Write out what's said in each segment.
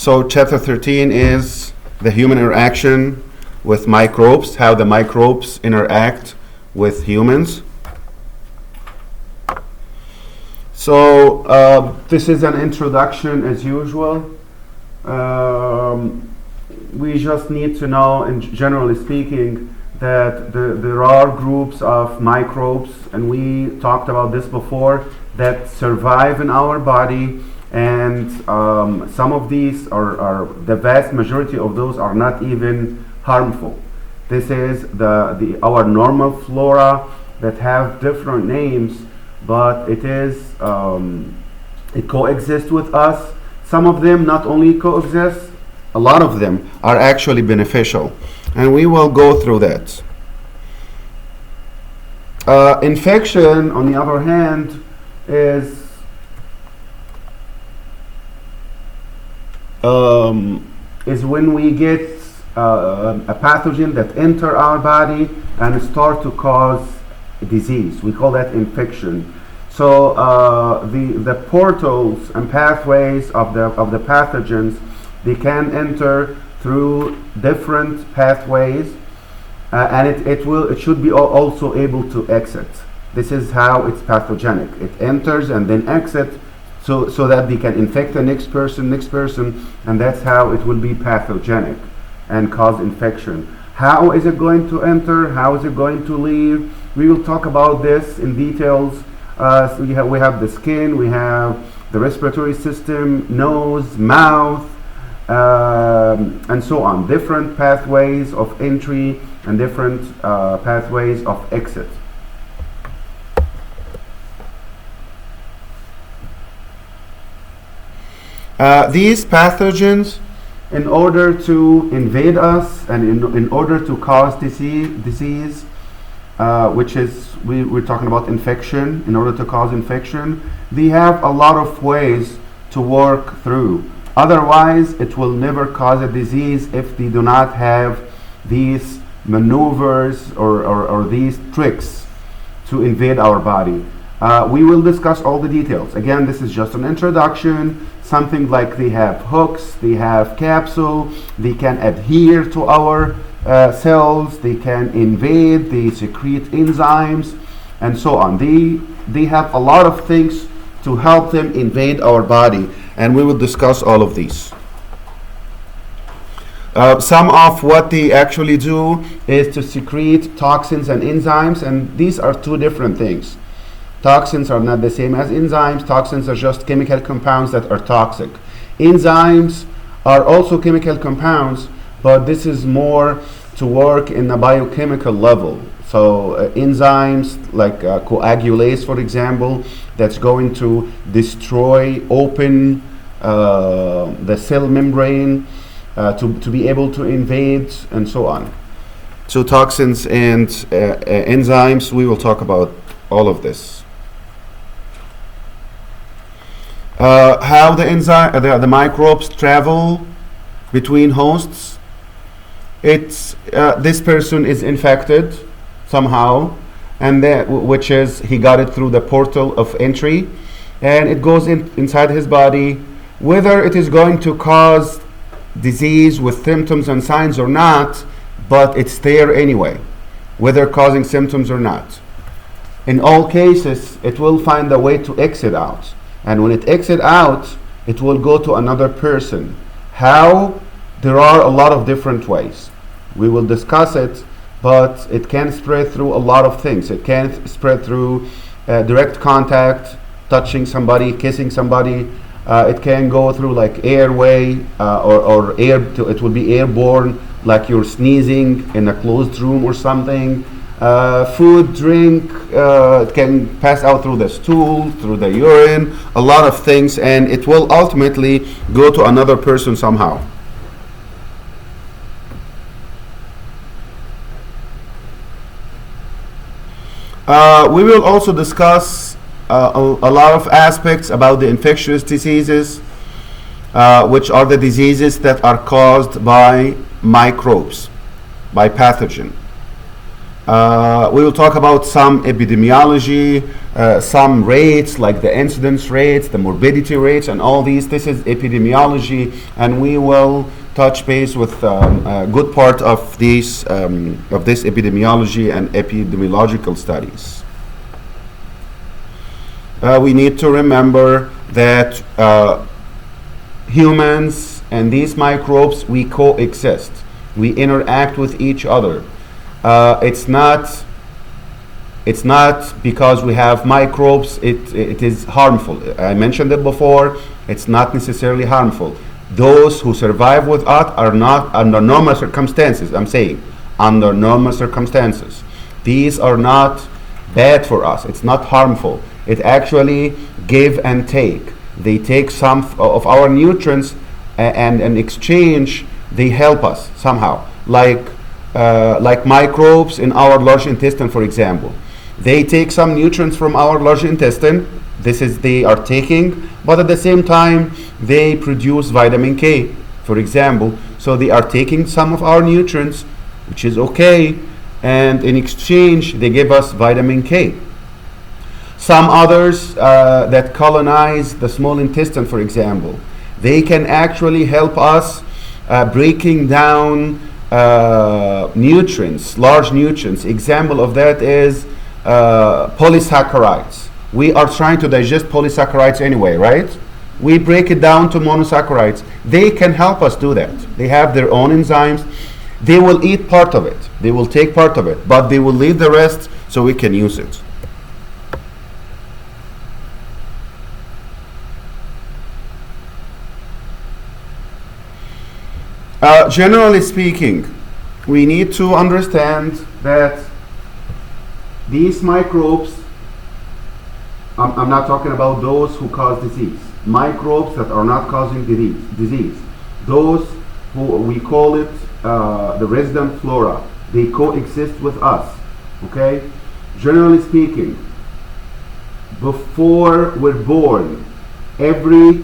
So chapter 13 is the human interaction with microbes, how the microbes interact with humans. So this is an introduction as usual. We just need to know, and generally speaking, that there are groups of microbes, and we talked about this before, that survive in our body, and some of these are the vast majority of those are not even harmful. This is our normal flora that have different names, but it coexists with us. Some of them not only coexist, a lot of them are actually beneficial, and we will go through that. Infection, on the other hand, is when we get a pathogen that enter our body and start to cause disease. We call that infection. So the portals and pathways of the pathogens, they can enter through different pathways, and it should be also able to exit. This is how it's pathogenic. It enters and then exits, so that they can infect the next person, and that's how it will be pathogenic and cause infection. How is it going to enter? How is it going to leave? We will talk about this in details. So we have the skin, we have the respiratory system, nose, mouth, and so on. Different pathways of entry and different pathways of exit. These pathogens, in order to invade us and in order to cause disease, which is we're talking about infection, in order to cause infection, they have a lot of ways to work through. Otherwise, it will never cause a disease if they do not have these maneuvers or these tricks to invade our body. We will discuss all the details. Again, this is just an introduction. Something like they have hooks, they have capsule, they can adhere to our cells, they can invade, they secrete enzymes, and so on. They have a lot of things to help them invade our body, and we will discuss all of these. Some of what they actually do is to secrete toxins and enzymes, and these are two different things. Toxins are not the same as enzymes. Toxins are just chemical compounds that are toxic. Enzymes are also chemical compounds, but this is more to work in a biochemical level. So enzymes like coagulase, for example, that's going to open the cell membrane to be able to invade, and so on. So toxins and enzymes, we will talk about all of this. How the microbes travel between hosts. It's this person is infected somehow, and which is he got it through the portal of entry, and it goes inside his body. Whether it is going to cause disease with symptoms and signs or not, but it's there anyway, whether causing symptoms or not. In all cases, it will find a way to exit out. And when it exits out, it will go to another person. How? There are a lot of different ways. We will discuss it, but it can spread through a lot of things. It can spread through direct contact, touching somebody, kissing somebody. It can go through like airway or air. It will be airborne, like you're sneezing in a closed room or something. Food, drink, it can pass out through the stool, through the urine, a lot of things, and it will ultimately go to another person somehow. We will also discuss a lot of aspects about the infectious diseases, which are the diseases that are caused by microbes, by pathogen. We will talk about some epidemiology, some rates like the incidence rates, the morbidity rates, and all these. This is epidemiology, and we will touch base with a good part of this epidemiology and epidemiological studies. We need to remember that humans and these microbes, we coexist. We interact with each other. It's not because we have microbes it is harmful. I mentioned it before. It's not necessarily harmful. Those who survive with us are not under normal circumstances. I'm saying under normal circumstances. These are not bad for us. It's not harmful. It actually give and take. They take some of our nutrients and in exchange they help us somehow. Like microbes in our large intestine, for example. They take some nutrients from our large intestine. They are taking, but at the same time, they produce vitamin K, for example. So they are taking some of our nutrients, which is okay, and in exchange, they give us vitamin K. Some others that colonize the small intestine, for example, they can actually help us breaking down nutrients, large nutrients. Example of that is polysaccharides. We are trying to digest polysaccharides anyway, right? We break it down to monosaccharides. They can help us do that. They have their own enzymes. They will eat part of it. They will take part of it, but they will leave the rest so we can use it. Generally speaking, we need to understand that these microbes, I'm not talking about those who cause disease, microbes that are not causing disease. Those who we call it the resident flora, they coexist with us, okay? Generally speaking, before we're born, every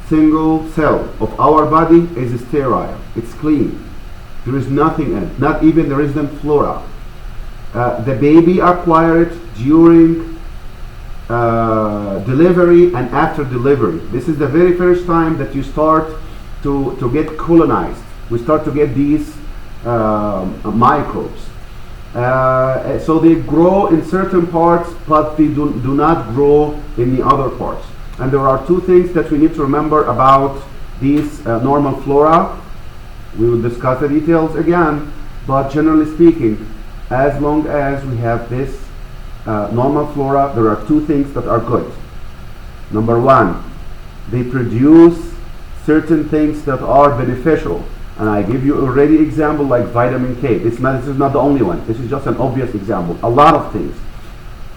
single cell of our body is sterile. It's clean. There is nothing in it, not even the resident flora. The baby acquired during delivery and after delivery. This is the very first time that you start to get colonized. We start to get these microbes. So they grow in certain parts, but they do not grow in the other parts. And there are two things that we need to remember about these normal flora. We will discuss the details again, but generally speaking, as long as we have this normal flora, there are two things that are good. Number one, they produce certain things that are beneficial. And I give you already example like vitamin K. This is not the only one. This is just an obvious example. A lot of things.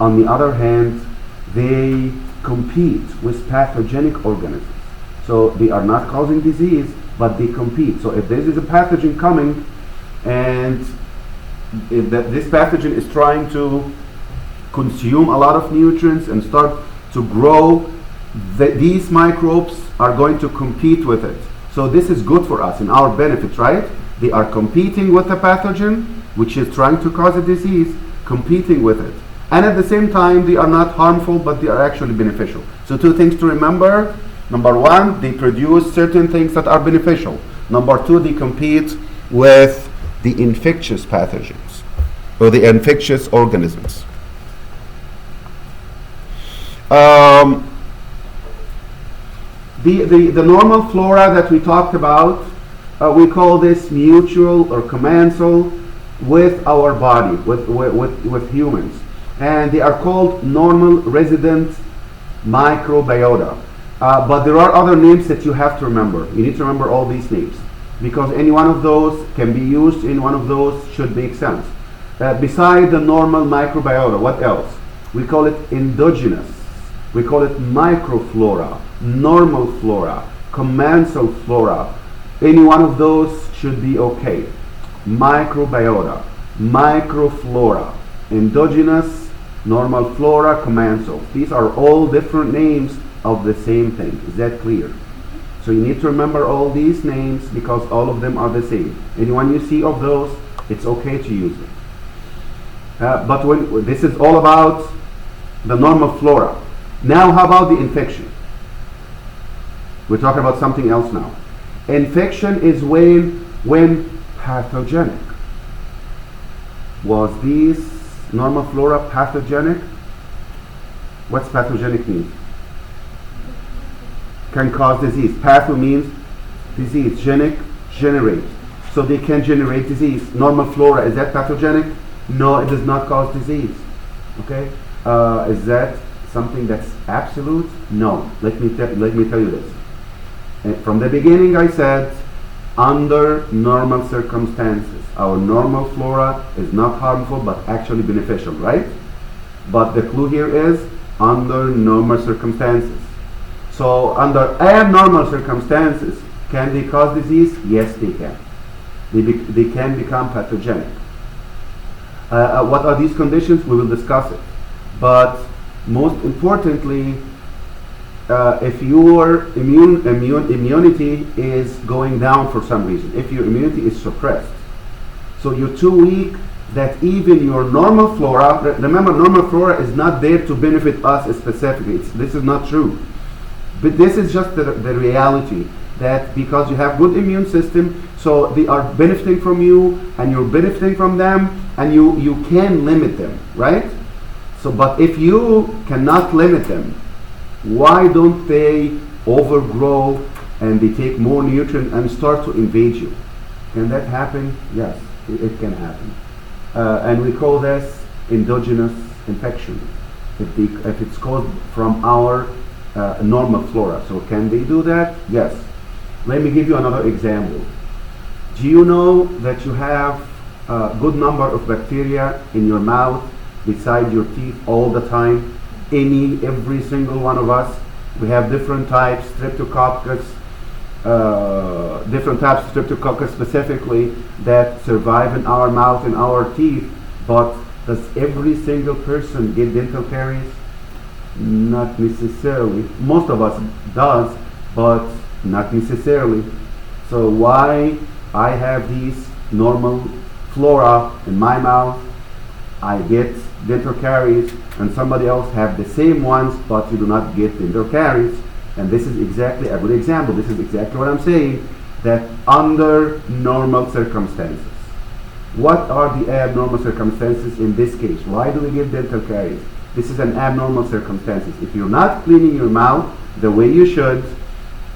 On the other hand, they compete with pathogenic organisms. So they are not causing disease, but they compete. So if there is a pathogen coming and if this pathogen is trying to consume a lot of nutrients and start to grow, these microbes are going to compete with it. So this is good for us in our benefit, right? They are competing with the pathogen, which is trying to cause a disease, competing with it. And at the same time, they are not harmful, but they are actually beneficial. So two things to remember. Number one, they produce certain things that are beneficial. Number two, they compete with the infectious pathogens or the infectious organisms. The normal flora that we talked about, we call this mutual or commensal with our body, with humans. And they are called normal resident microbiota. But there are other names that you have to remember. You need to remember all these names, because any one of those can be used, any one of those should make sense. Beside the normal microbiota, what else? We call it endogenous. We call it microflora, normal flora, commensal flora. Any one of those should be okay. Microbiota, microflora, endogenous, normal flora, commensal. These are all different names of the same thing. Is that clear? So you need to remember all these names because all of them are the same. Anyone you see of those, it's okay to use it. But when this is all about the normal flora. Now, how about the infection? We're talking about something else now. Infection is when pathogenic. Was these normal flora pathogenic? What's pathogenic mean? Can cause disease. Patho means disease. Genic, generate. So they can generate disease. Normal flora, is that pathogenic? No, it does not cause disease. Okay? Is that something that's absolute? No. Let me tell you this. From the beginning I said, under normal circumstances, our normal flora is not harmful but actually beneficial, right? But the clue here is under normal circumstances. So under abnormal circumstances, can they cause disease? Yes, they can. They can become pathogenic. What are these conditions? We will discuss it. But most importantly, if your immunity is going down for some reason, if your immunity is suppressed, so you're too weak that even your normal flora, remember normal flora is not there to benefit us specifically. This is not true. But this is just the reality, that because you have good immune system, so they are benefiting from you and you're benefiting from them, and you can limit them, right? So, but if you cannot limit them, why don't they overgrow and they take more nutrient and start to invade you? Can that happen? Yes, it can happen. And we call this endogenous infection, if it's caused from our normal flora. So can they do that? Yes. Let me give you another example. Do you know that you have a good number of bacteria in your mouth beside your teeth all the time? Every single one of us, we have different types, streptococcus, specifically, that survive in our mouth, in our teeth. But does every single person get dental caries? Not necessarily. Most of us does, but not necessarily. So why I have these normal flora in my mouth, I get dental caries, and somebody else have the same ones, but you do not get dental caries? And this is exactly a good example. This is exactly what I'm saying, that under normal circumstances. What are the abnormal circumstances in this case? Why do we get dental caries? This is an abnormal circumstances. If you're not cleaning your mouth the way you should,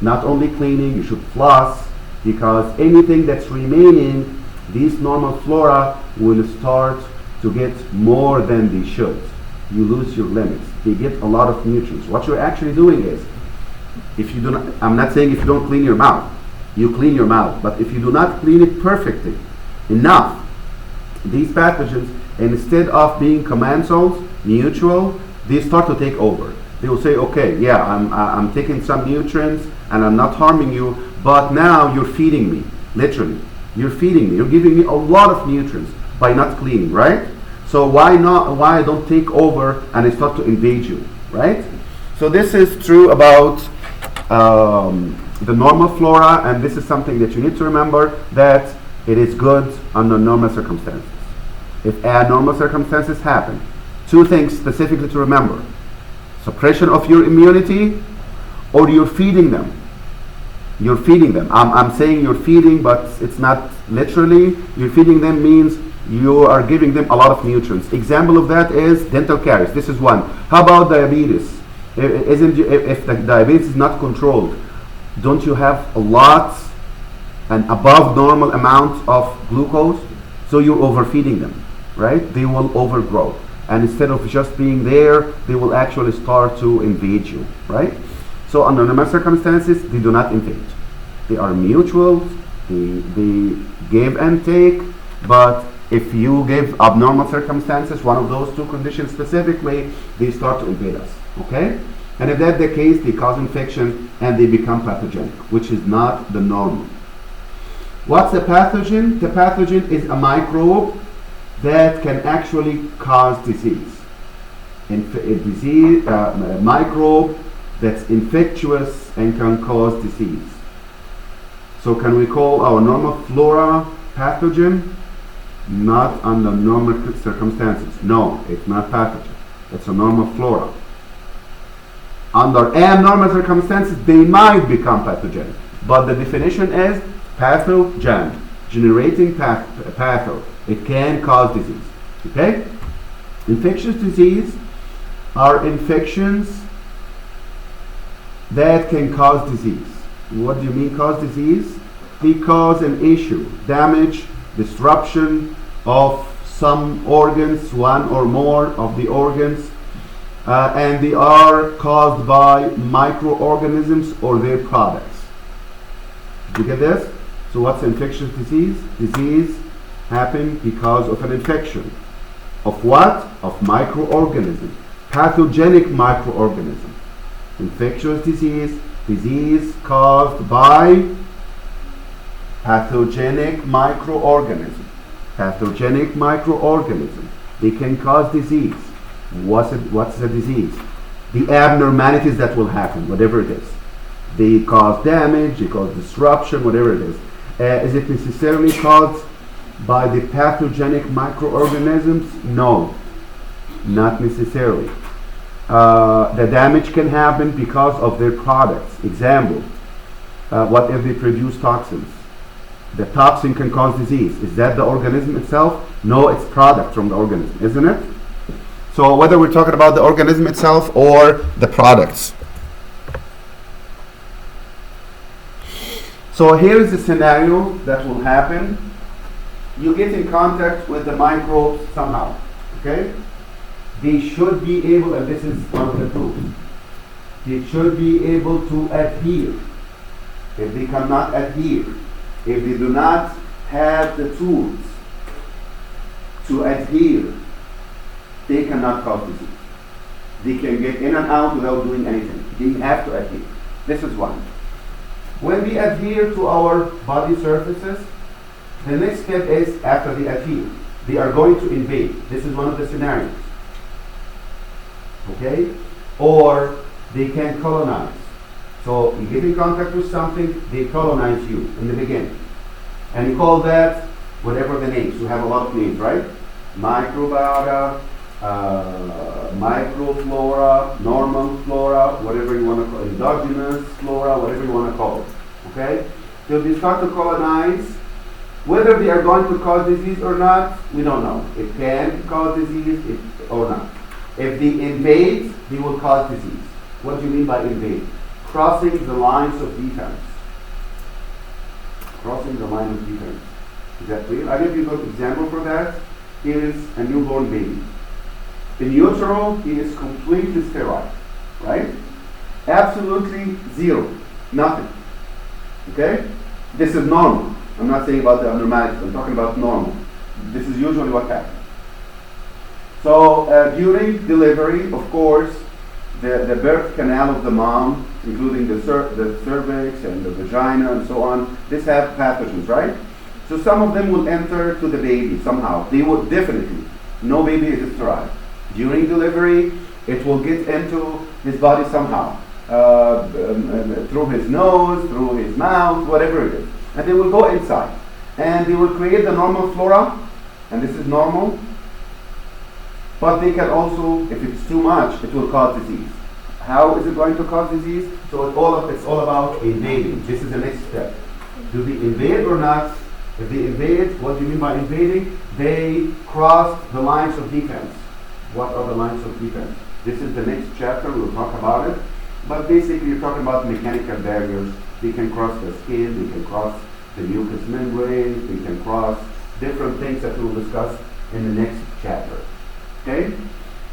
not only cleaning, you should floss, because anything that's remaining, these normal flora will start to get more than they should. You lose your limits. They get a lot of nutrients. What you're actually doing is, if you do not, I'm not saying if you don't clean your mouth, you clean your mouth, but if you do not clean it perfectly enough, these pathogens, instead of being commensals, mutual, they start to take over. They will say, okay, yeah, I'm taking some nutrients and I'm not harming you, but now you're feeding me, literally. You're feeding me, you're giving me a lot of nutrients by not cleaning, right? So why don't take over and I start to invade you, right? So this is true about the normal flora, and this is something that you need to remember, that it is good under normal circumstances. If abnormal circumstances happen, two things specifically to remember: suppression of your immunity, or you're feeding them. You're feeding them. I'm saying you're feeding, but it's not literally. You're feeding them means you are giving them a lot of nutrients. Example of that is dental caries. This is one. How about diabetes? If the diabetes is not controlled, don't you have a lot and above normal amount of glucose? So you're overfeeding them, right? They will overgrow. And instead of just being there, they will actually start to invade you, right? So under normal circumstances, they do not invade. They are mutual, they give and take, but if you give abnormal circumstances, one of those two conditions specifically, they start to invade us, okay? And if that's the case, they cause infection and they become pathogenic, which is not the normal. What's a pathogen? The pathogen is a microbe that can actually cause disease. A microbe that's infectious and can cause disease. So can we call our normal flora pathogen? Not under normal circumstances. No, it's not pathogen. It's a normal flora. Under abnormal circumstances, they might become pathogenic. But the definition is pathogen, generating patho. It can cause disease. Okay? Infectious disease are infections that can cause disease. What do you mean cause disease? They cause an issue, damage, disruption of some organs, one or more of the organs, and they are caused by microorganisms or their products. Did you get this? So what's infectious disease? Disease happens because of an infection. Of what? Of microorganism. Pathogenic microorganism. Infectious disease, disease caused by pathogenic microorganism. Pathogenic microorganism. They can cause disease. What's the disease? The abnormalities that will happen, whatever it is. They cause damage, they cause disruption, whatever it is. Is it necessarily caused by the pathogenic microorganisms? No, not necessarily. The damage can happen because of their products. Example, what if they produce toxins? The toxin can cause disease. Is that the organism itself? No, it's product from the organism, isn't it? So whether we're talking about the organism itself or the products. So here is the scenario that will happen. You get in contact with the microbes somehow, okay? They should be able, and this is one of the tools, they should be able to adhere. If they cannot adhere, if they do not have the tools to adhere, they cannot cause disease. They can get in and out without doing anything. They have to adhere. This is one. When we adhere to our body surfaces, the next step is after they adhere, they are going to invade. This is one of the scenarios. Okay? Or they can colonize. So you get in contact with something, they colonize you in the beginning. And you call that whatever the names. You have a lot of names, right? Microbiota, microflora, normal flora, whatever you want to call it, endogenous flora, whatever you want to call it. Okay? So they start to colonize. Whether they are going to cause disease or not, we don't know. It can cause disease or not. If they invade, they will cause disease. What do you mean by invade? Crossing the lines of defense. Crossing the line of defense. Is that clear? I'll give you a good example for that. Here is a newborn baby. In utero, he is completely sterile, right? Absolutely zero, nothing. Okay? This is normal. I'm not saying about the abnormalities, I'm talking about normal. This is usually what happens. So during delivery, of course, the birth canal of the mom, including the cervix and the vagina and so on, this have pathogens, right? So some of them will enter to the baby somehow. They will definitely. No baby is sterile. During delivery, it will get into his body somehow. Through his nose, through his mouth, whatever it is. And they will go inside. And they will create the normal flora. And this is normal. But they can also, if it's too much, it will cause disease. How is it going to cause disease? So it's all about invading. This is the next step. Do they invade or not? If they invade, what do you mean by invading? They cross the lines of defense. What are the lines of defense? This is the next chapter, we'll talk about it. But basically you're talking about mechanical barriers. They can cross the skin, they can cross the mucous membrane, they can cross different things that we'll discuss in the next chapter. Okay?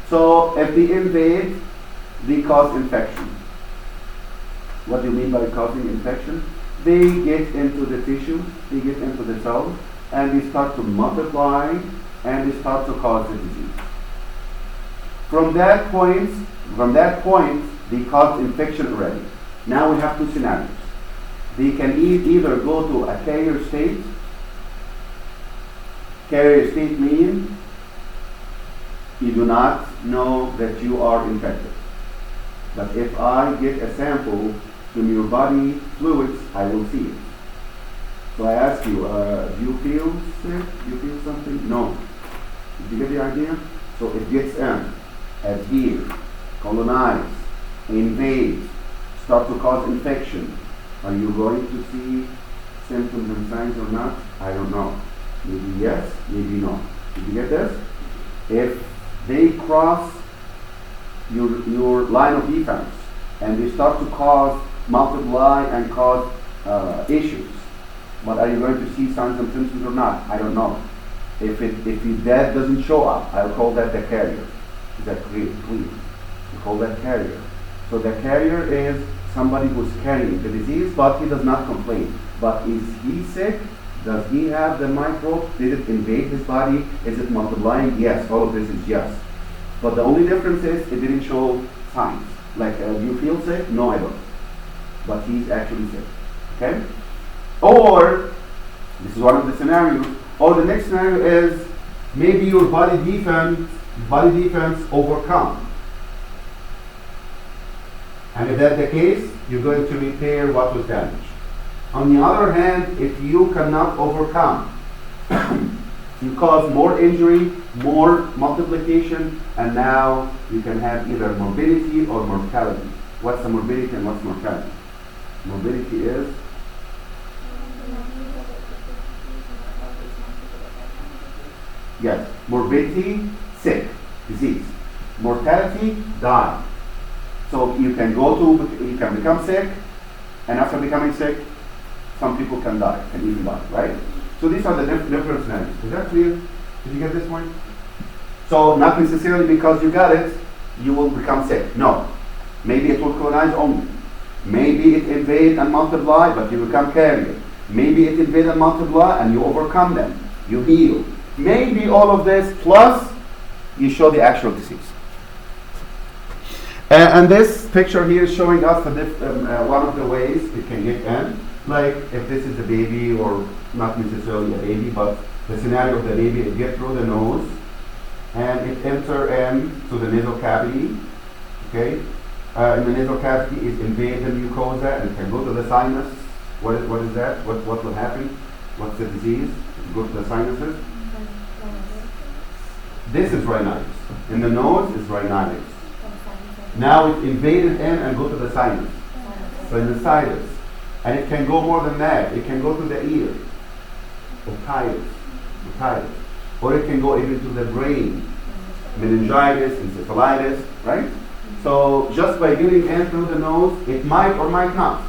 So if they invade, they cause infection. What do you mean by causing infection? They get into the tissue, they get into the cells, and they start to multiply, and they start to cause the disease. From that point, they cause infection already. Now we have two scenarios. They can either go to a carrier state. Carrier state means you do not know that you are infected. But if I get a sample from your body fluids, I will see it. So I ask you, do you feel sick? Do you feel something? No. Did you get the idea? So it gets in, adhere, colonize, invade, start to cause infection. Are you going to see symptoms and signs or not? I don't know. Maybe yes, maybe no. Did you get this? If they cross your line of defense and they start to cause, multiply and cause issues, but are you going to see signs and symptoms or not? I don't know. If that doesn't show up, I'll call that the carrier. Is that clear? We call that carrier. So the carrier is somebody who's carrying the disease, but he does not complain. But is he sick? Does he have the microbe? Did it invade his body? Is it multiplying? Yes, all of this is yes. But the only difference is it didn't show signs. Like, do you feel sick? No, I don't. But he's actually sick. Okay? Or, this is one of the scenarios, or the next scenario is maybe your body defense overcome. And if that's the case, you're going to repair what was damaged. On the other hand, if you cannot overcome, you cause more injury, more multiplication, and now you can have either morbidity or mortality. What's the morbidity and what's mortality? Morbidity is yes, morbidity, sick, disease. Mortality, die. So you can become sick, and after becoming sick, some people can die, can even die, right? So these are the different scenarios. Is that clear? Did you get this point? So not necessarily because you got it, you will become sick. No. Maybe it will colonize only. Maybe it invade and multiply, but you become carrier. Maybe it invade and multiply, and you overcome them. You heal. Maybe all of this, plus you show the actual disease. And this picture here is showing us one of the ways it can get in. Like if this is a baby, or not necessarily a baby, but the scenario of the baby, it gets through the nose and it enter into the nasal cavity. Okay, in the nasal cavity it invades the mucosa and it can go to the sinus. What is that? What will happen? What's the disease? It go to the sinuses. This is rhinitis. In the nose is rhinitis. Now it invaded in and go to the sinus. Sinusitis. And it can go more than that. It can go to the ear. Otitis. Or it can go even to the brain. Meningitis, encephalitis, right? So just by getting in through the nose, it might or might not,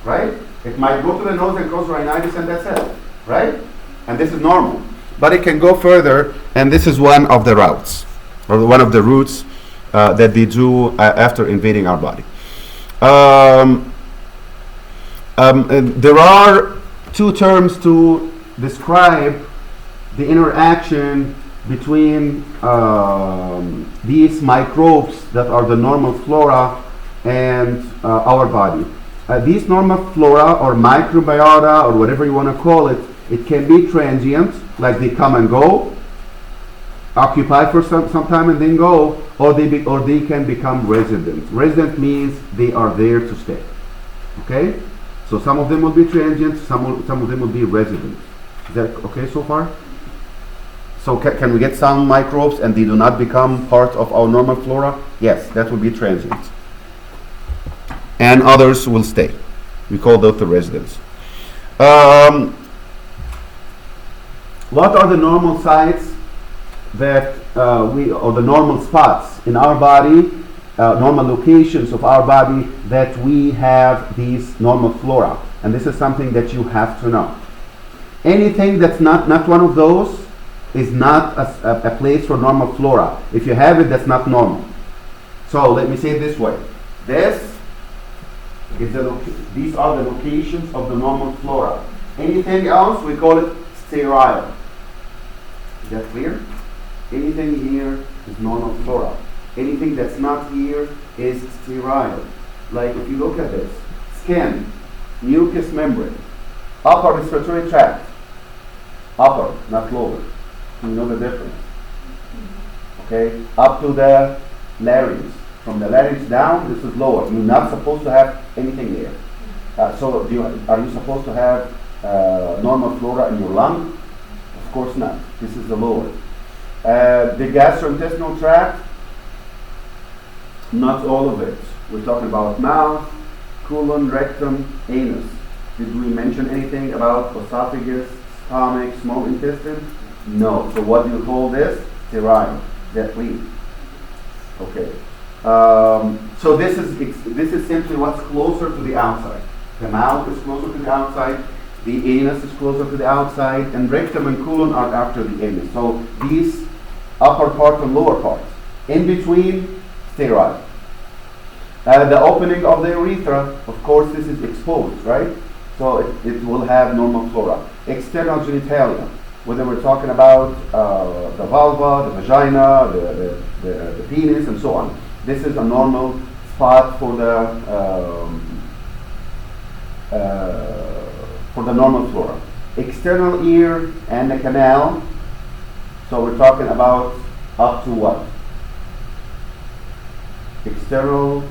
right? It might go to the nose and cause rhinitis and that's it, right? And this is normal. But it can go further, and this is one of the routes, or one of the routes that they do after invading our body. There are two terms to describe the interaction between these microbes that are the normal flora and our body. These normal flora or microbiota or whatever you want to call it, it can be transient, like they come and go, occupy for some time and then go, or they can become resident. Resident means they are there to stay. Okay? So some of them will be transient, some of them will be resident. Is that okay so far? So can we get some microbes and they do not become part of our normal flora? Yes, that will be transient. And others will stay. We call those the residents. What are the normal sites that or the normal spots in our body, normal locations of our body that we have these normal flora? And this is something that you have to know. Anything that's not one of those is not a place for normal flora. If you have it, that's not normal. So let me say it this way. These are the locations of the normal flora. Anything else, we call it sterile. Is that clear? Anything here is normal flora. Anything that's not here is sterile. Like if you look at this, skin, mucous membrane, upper respiratory tract, upper, not lower. You know the difference. Okay, up to the larynx. From the larynx down, this is lower. You're not supposed to have anything there. So are you supposed to have normal flora in your lung? Of course not. This is the lower. The gastrointestinal tract, not all of it. We're talking about mouth, colon, rectum, anus. Did we mention anything about esophagus, stomach, small intestine? No. So what do you call this? Sterile. They're clean. Okay. So this is simply what's closer to the outside. The mouth is closer to the outside. The anus is closer to the outside, and rectum and colon are after the anus. So these upper part and lower part. In between, sterile. The opening of the urethra, of course, this is exposed, right? So it will have normal flora. External genitalia, whether we're talking about the vulva, the vagina, the penis, and so on. This is a normal spot for the normal flora. External ear and the canal. So we're talking about up to what? External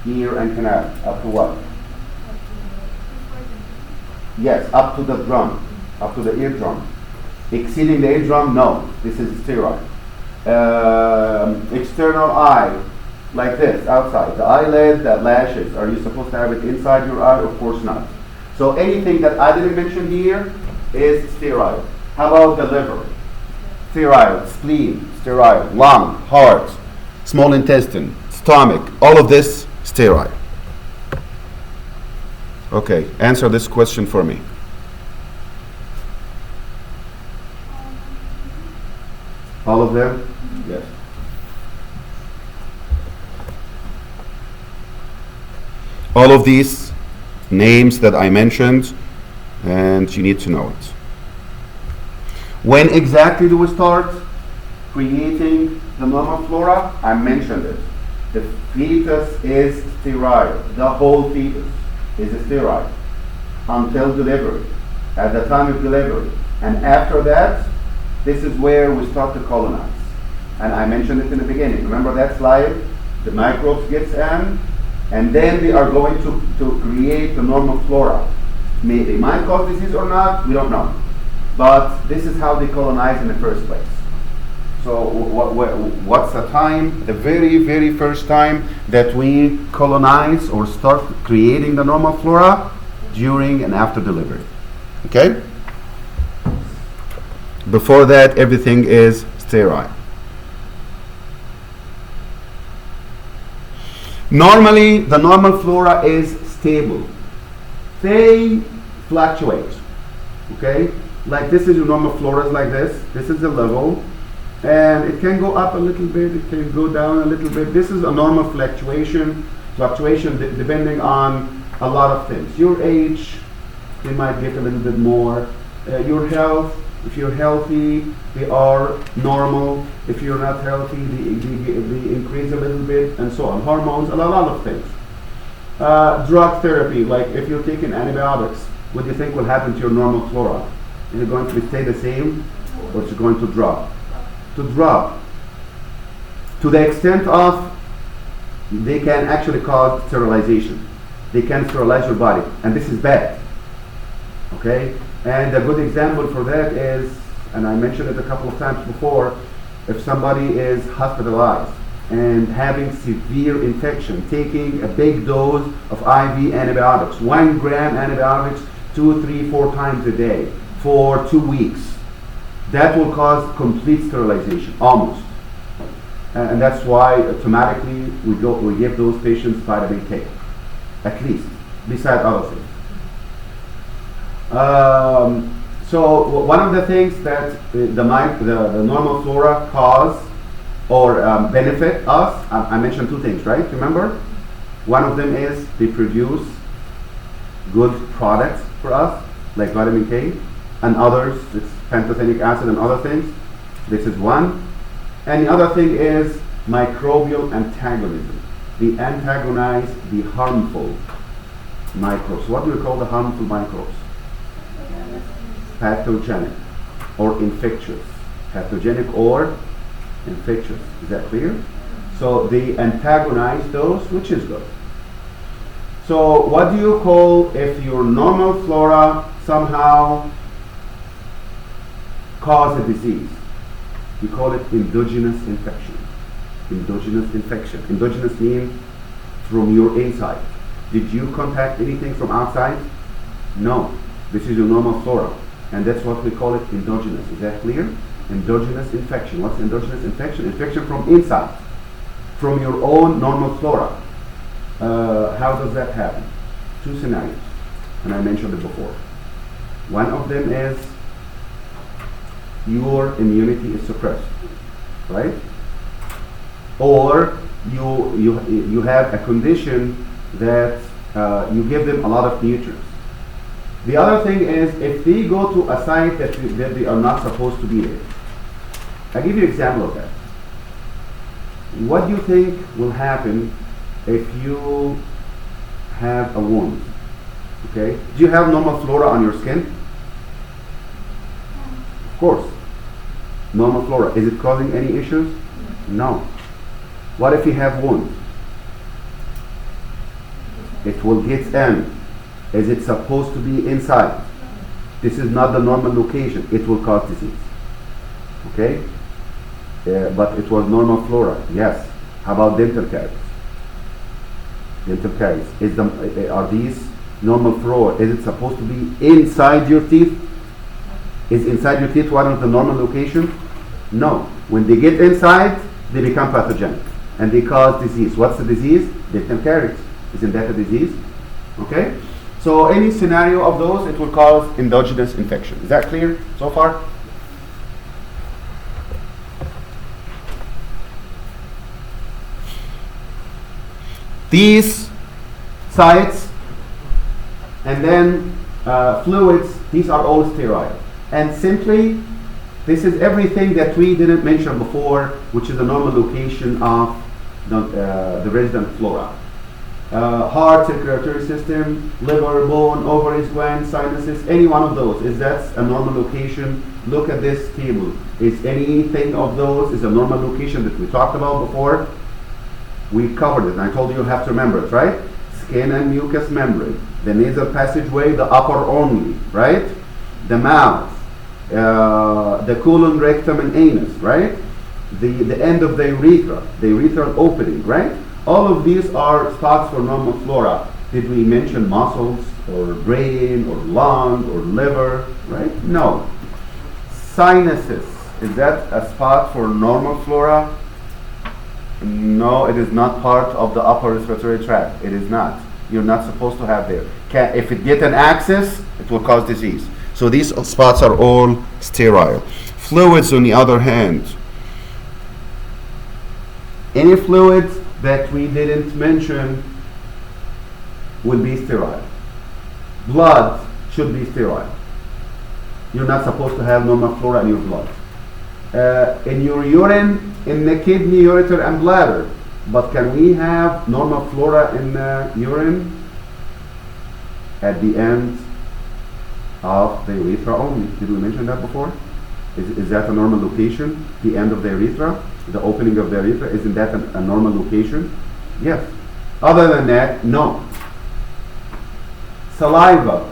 ear and canal. Up to what? Yes, up to the drum, up to the eardrum. Exceeding the eardrum, no. This is sterile. External eye, like this, outside. The eyelid, the lashes. Are you supposed to have it inside your eye? Of course not. So anything that I didn't mention here is sterile. How about the liver? Sterile. Spleen, sterile. Lung, heart, small intestine, stomach, all of this sterile. Okay, answer this question for me. All of them? Yes. All of these names that I mentioned, and you need to know it. When exactly do we start creating the normal flora? I mentioned it. The fetus is sterile. The whole fetus is sterile until delivery, at the time of delivery. And after that, this is where we start to colonize. And I mentioned it in the beginning. Remember that slide? The microbes gets in, and then they are going to create the normal flora. They might cause disease or not, we don't know. But this is how they colonize in the first place. So what's the time? The very, very first time that we colonize or start creating the normal flora? During and after delivery. Okay? Before that, everything is sterile. Normally, the normal flora is stable. They fluctuate. Okay? Like this is your normal flora, like this. This is the level. And it can go up a little bit, it can go down a little bit. This is a normal fluctuation depending on a lot of things. Your age, they might get a little bit more. Your health, if you're healthy, they are normal. If you're not healthy, they increase a little bit, and so on. Hormones, a lot of things. Drug therapy, like if you're taking antibiotics, what do you think will happen to your normal flora? Is it going to stay the same, or is it going to drop? To drop. To the extent of they can actually cause sterilization. They can sterilize your body, and this is bad. Okay? And a good example for that is, and I mentioned it a couple of times before, if somebody is hospitalized and having severe infection, taking a big dose of IV antibiotics, 1 gram antibiotics 2, 3, 4 times a day for 2 weeks, that will cause complete sterilization, almost. And that's why automatically we give those patients vitamin K, at least, beside other things. So one of the things that the normal flora cause or benefit us, I mentioned 2 things, right? Remember? One of them is they produce good products for us, like vitamin K, and others, it's pantothenic acid and other things. This is one. And the other thing is microbial antagonism. They antagonize the harmful microbes. What do we call the harmful microbes? Pathogenic or infectious. Pathogenic or infectious. Is that clear? So they antagonize those, which is good. So what do you call if your normal flora somehow cause a disease. We call it endogenous infection. Endogenous infection. Endogenous means from your inside. Did you contact anything from outside? No. This is your normal flora. And that's what we call it endogenous. Is that clear? Endogenous infection. What's endogenous infection? Infection from inside, from your own normal flora. How does that happen? Two scenarios, and I mentioned it before. One of them is your immunity is suppressed, right? Or you have a condition that you give them a lot of nutrients. The other thing is if they go to a site that they are not supposed to be there. I'll give you an example of that. What do you think will happen if you have a wound? Okay? Do you have normal flora on your skin? Of course. Normal flora. Is it causing any issues? No. What if you have wound? It will get in. Is it supposed to be inside? This is not the normal location. It will cause disease. Okay? But it was normal flora. Yes. How about dental caries? Dental caries. Are these normal flora? Is it supposed to be inside your teeth? Is inside your teeth one of the normal locations? No. When they get inside, they become pathogenic. And they cause disease. What's the disease? Dental caries. Isn't that a disease? Okay? So any scenario of those, it will cause endogenous infection. Is that clear so far? These sites and then fluids, these are all sterile. And simply, this is everything that we didn't mention before, which is the normal location of the resident flora. Heart, circulatory system, liver, bone, ovaries, glands, sinuses, any one of those. Is that a normal location? Look at this table. Is anything of those is a normal location that we talked about before? We covered it, and I told you have to remember it, right? Skin and mucous membrane, the nasal passageway, the upper only, right? The mouth, the colon, rectum, and anus, right? The end of the urethral opening, right? All of these are spots for normal flora. Did we mention muscles, or brain, or lung, or liver, right? No. Sinuses, is that a spot for normal flora? No, it is not part of the upper respiratory tract. It is not. You're not supposed to have there. If it gets an access, it will cause disease. So these spots are all sterile. Fluids, on the other hand, any fluids that we didn't mention will be sterile. Blood should be sterile. You're not supposed to have normal flora in your blood. In your urine, in the kidney, ureter, and bladder. But can we have normal flora in the urine? At the end of the urethra only. Did we mention that before? Is that a normal location? The end of the urethra? The opening of the urethra? Isn't that a normal location? Yes. Other than that, no. Saliva.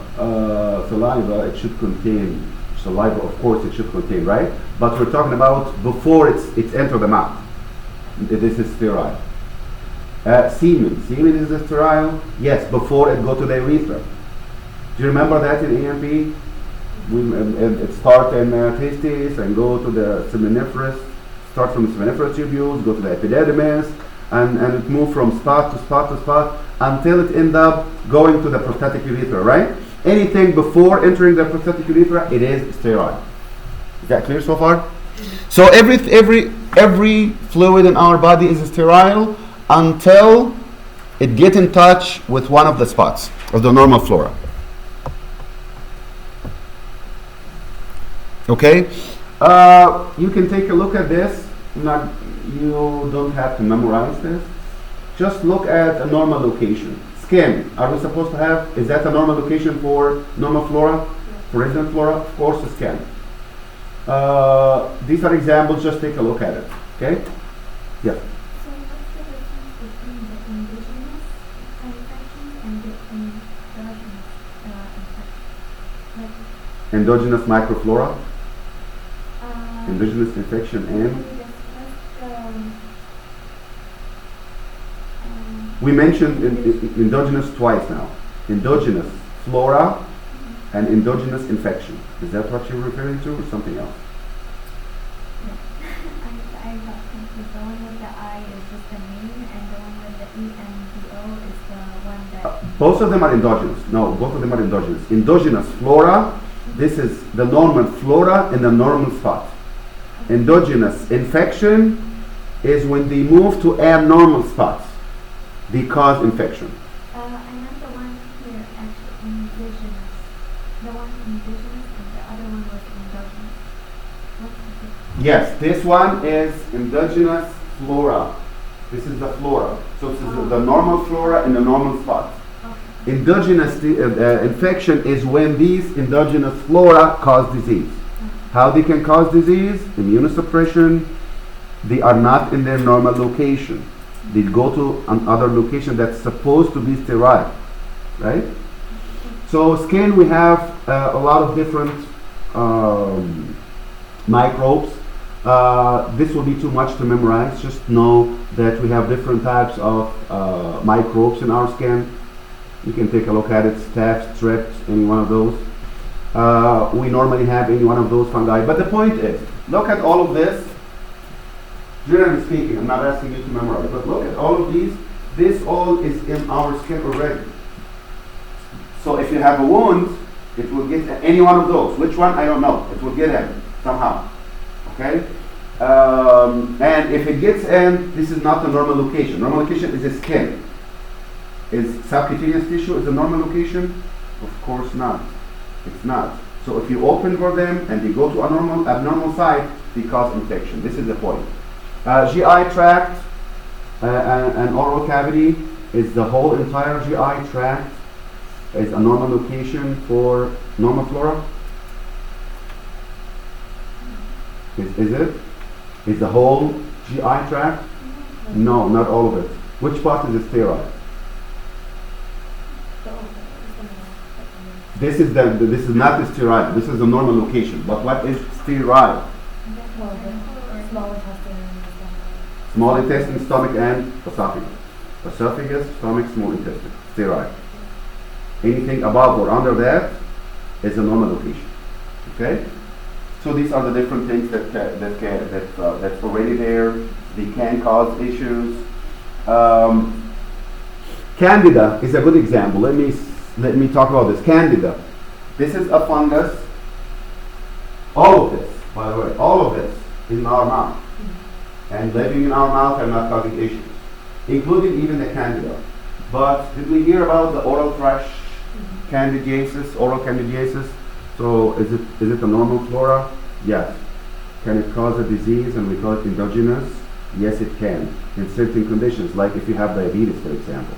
Saliva, it should contain. Saliva, of course, it should contain, right? But we're talking about before it's entered the mouth. This is sterile. Semen. Semen is sterile? Yes, before it go to the urethra. Do you remember that in EMP? It starts in testes and go to the seminiferous, start from the seminiferous tubules, go to the epididymis, and it move from spot to spot to spot until it end up going to the prostatic urethra, right? Anything before entering the prostatic urethra, it is sterile. Is that clear so far? So every fluid in our body is sterile until it gets in touch with one of the spots of the normal flora. Okay? You can take a look at this. You don't have to memorize this. Just look at a normal location. Skin, are we supposed to have, is that a normal location for normal flora? For resident flora? Of course, the skin. These are examples, just take a look at it. Okay? Yeah. So what's the difference between the indigenous infections and the endogenous infections? Like, Endogenous microflora, uh, endogenous infection, we and discussed we mentioned endogenous twice now. Endogenous flora and endogenous infection. Is that what you're referring to, or something else? I got confused. The one with the I is just the name, and the one with the ENDO is the one that. Both of them are endogenous. No, both of them are endogenous. Endogenous flora, this is the normal flora in the normal spot. Endogenous infection is when they move to abnormal spots. They cause infection. I meant the one here, actually, indigenous. The one indigenous, and the other one was endogenous. What's the difference? Yes, this one is endogenous flora. This is the flora. So this is the normal flora in the normal spot. Okay. Endogenous infection is when these endogenous flora cause disease. How they can cause disease? Immunosuppression. They are not in their normal location. They go to another location that's supposed to be sterile, right? So skin, we have a lot of different microbes. This will be too much to memorize. Just know that we have different types of microbes in our skin. You can take a look at it, staph, strep, any one of those. We normally have any one of those fungi. But the point is, look at all of this. Generally speaking, I'm not asking you to memorize, but look at all of these. This all is in our skin already. So if you have a wound, it will get any one of those. Which one? I don't know. It will get in somehow. Okay? And if it gets in, this is not the normal location. Normal location is the skin. Is subcutaneous tissue is the normal location? Of course not. It's not. So if you open for them and they go to a abnormal site, they cause infection. This is the point. GI tract and oral cavity is the whole entire GI tract is a normal location for normal flora. Is it? Is the whole GI tract? No, not all of it. Which part is sterile? This is not the sterile. This is the normal location. But what is sterile? Small intestine, stomach, and esophagus. Esophagus, stomach, small intestine. Sterile. Anything above or under that is a normal location. Okay. So these are the different things that's already there. They can cause issues. Candida is a good example. Let me talk about this. Candida. This is a fungus. All of this, by the way, all of this is in our mouth. And living in our mouth and not causing issues, including even the candida. But did we hear about the oral thrush candidiasis, oral candidiasis? So is it a normal flora? Yes. Can it cause a disease and we call it endogenous? Yes, it can. In certain conditions, like if you have diabetes, for example.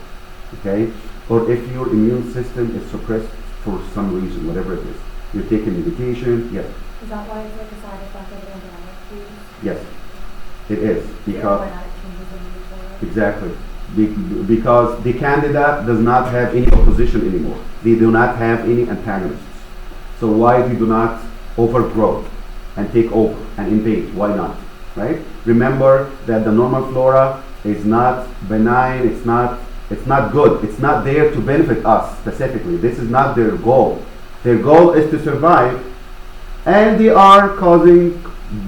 Okay? Or if your immune system is suppressed for some reason, whatever it is. You're taking medication, yes. Is that why it's like a side effect of antibiotics? Yes. It is. Because exactly. Because the candida does not have any opposition anymore. They do not have any antagonists. So why they do not overgrow and take over and invade? Why not? Right? Remember that the normal flora is not benign. It's not good. It's not there to benefit us specifically. This is not their goal. Their goal is to survive, and they are causing.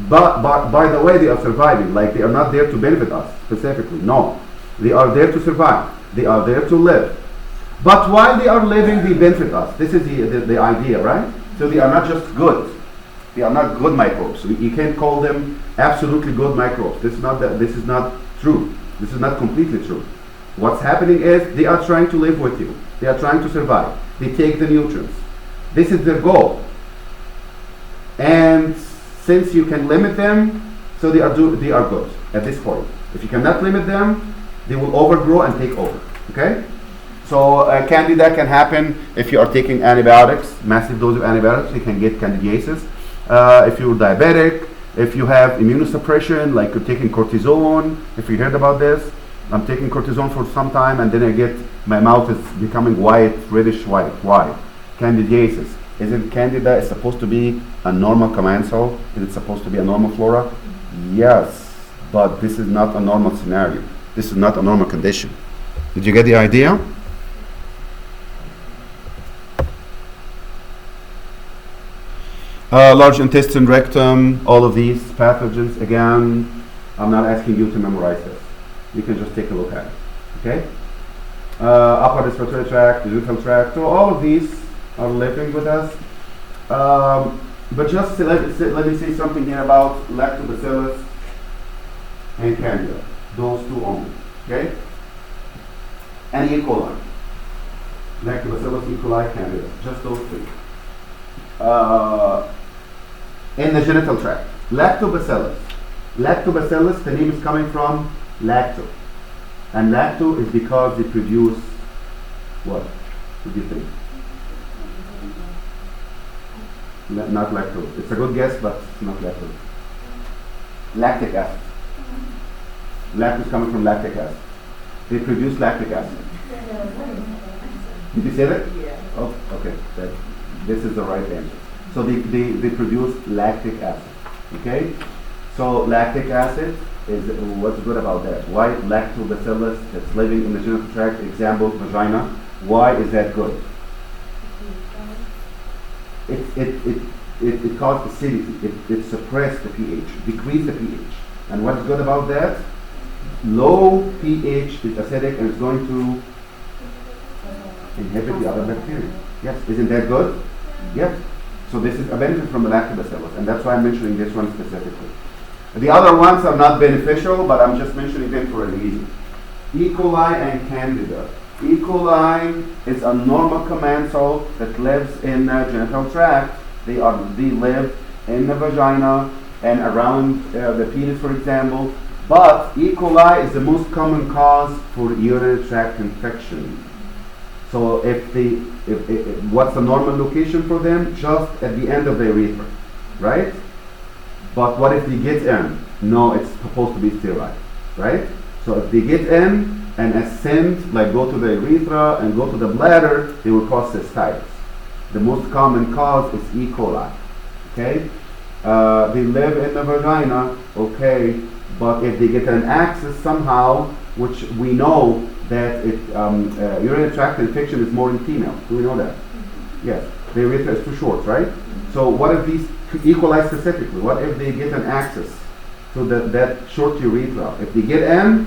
But by the way, they are surviving. Like they are not there to benefit us specifically. No, they are there to survive. They are there to live. But while they are living, they benefit us. This is the idea, right? So they are not just good. They are not good microbes. You can't call them absolutely good microbes. This is not true. This is not completely true. What's happening is they are trying to live with you. They are trying to survive. They take the nutrients. This is their goal. And since you can limit them, so they are good at this point. If you cannot limit them, they will overgrow and take over. Okay? So candida can happen if you are taking antibiotics, massive dose of antibiotics. You can get candidiasis. If you're diabetic, if you have immunosuppression, like you're taking cortisone. If you heard about this, I'm taking cortisone for some time, and then my mouth is becoming white, reddish white. Why? Candidiasis. Isn't Candida is supposed to be a normal commensal? Is it supposed to be a normal flora? Yes, but this is not a normal scenario. This is not a normal condition. Did you get the idea? Large intestine, rectum, all of these pathogens. Again, I'm not asking you to memorize this. You can just take a look at it. Okay? Upper respiratory tract, digestive tract. So all of these are living with us. But just let me say something here about lactobacillus and Candida. Those two only. Okay? And E. coli. Lactobacillus, E. coli, Candida. Just those three. In the genital tract. Lactobacillus. Lactobacillus, the name is coming from lacto. And lacto is because they produce what? What do you think? Not lactose. It's a good guess, but it's not lactose. Lactic acid. Lactose is coming from lactic acid. They produce lactic acid. Did you say that? Yeah. Oh, okay. This is the right answer. So they produce lactic acid. Okay? So lactic acid is, what's good about that? Why lactobacillus that's living in the genital tract, example, vagina, why is that good? It causes acidity. It suppresses the pH, decrease the pH. And what's good about that? Low pH is acidic and it's going to inhibit the other bacteria. Yes, isn't that good? Yes. So this is a benefit from the lactobacillus, and that's why I'm mentioning this one specifically. The other ones are not beneficial, but I'm just mentioning them for a reason. E. coli and Candida. E. coli is a normal commensal that lives in the genital tract. They live in the vagina and around the penis, for example. But E. coli is the most common cause for urinary tract infection. So what's the normal location for them? Just at the end of the urethra, right? But what if they get in? No, it's supposed to be sterile, right? So if they get in and ascend, like go to the urethra and go to the bladder, they will cause cystitis. The most common cause is E. coli, okay? They live in the vagina, okay, but if they get an access somehow, which we know that urinary tract infection is more in female. Do we know that? Yes. The urethra is too short, right? So what if these E. coli specifically, what if they get an access to that short urethra? If they get in,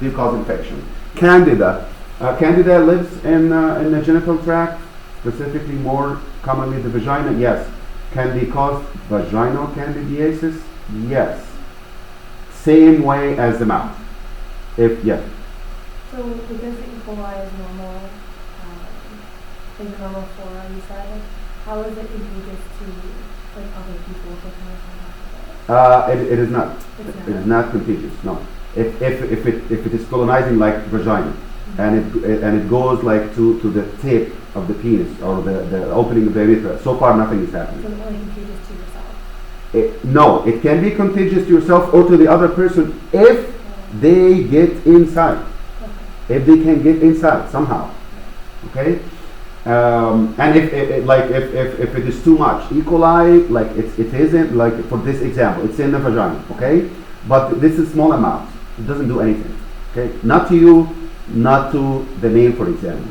they cause infection. Candida. Candida lives in the genital tract, specifically more commonly the vagina. Yes. Can they cause vaginal candidiasis? Yes. Same way as the mouth. Yes. So because the E. coli is normal, is a normal flora, you said, how is it contagious to like other people if they come in contact with it? It is not. It is not contagious. No. If it is colonizing like vagina, and it goes like to the tip of the penis or the opening of the urethra, so far nothing is happening. So it's only contagious to yourself? No, it can be contagious to yourself or to the other person if they get inside. If they can get inside somehow, okay, and if it is too much, E. coli, like it isn't, like for this example, it's in the vagina, okay, but this is small amounts. It doesn't do anything, okay, not to you, not to the male, for example.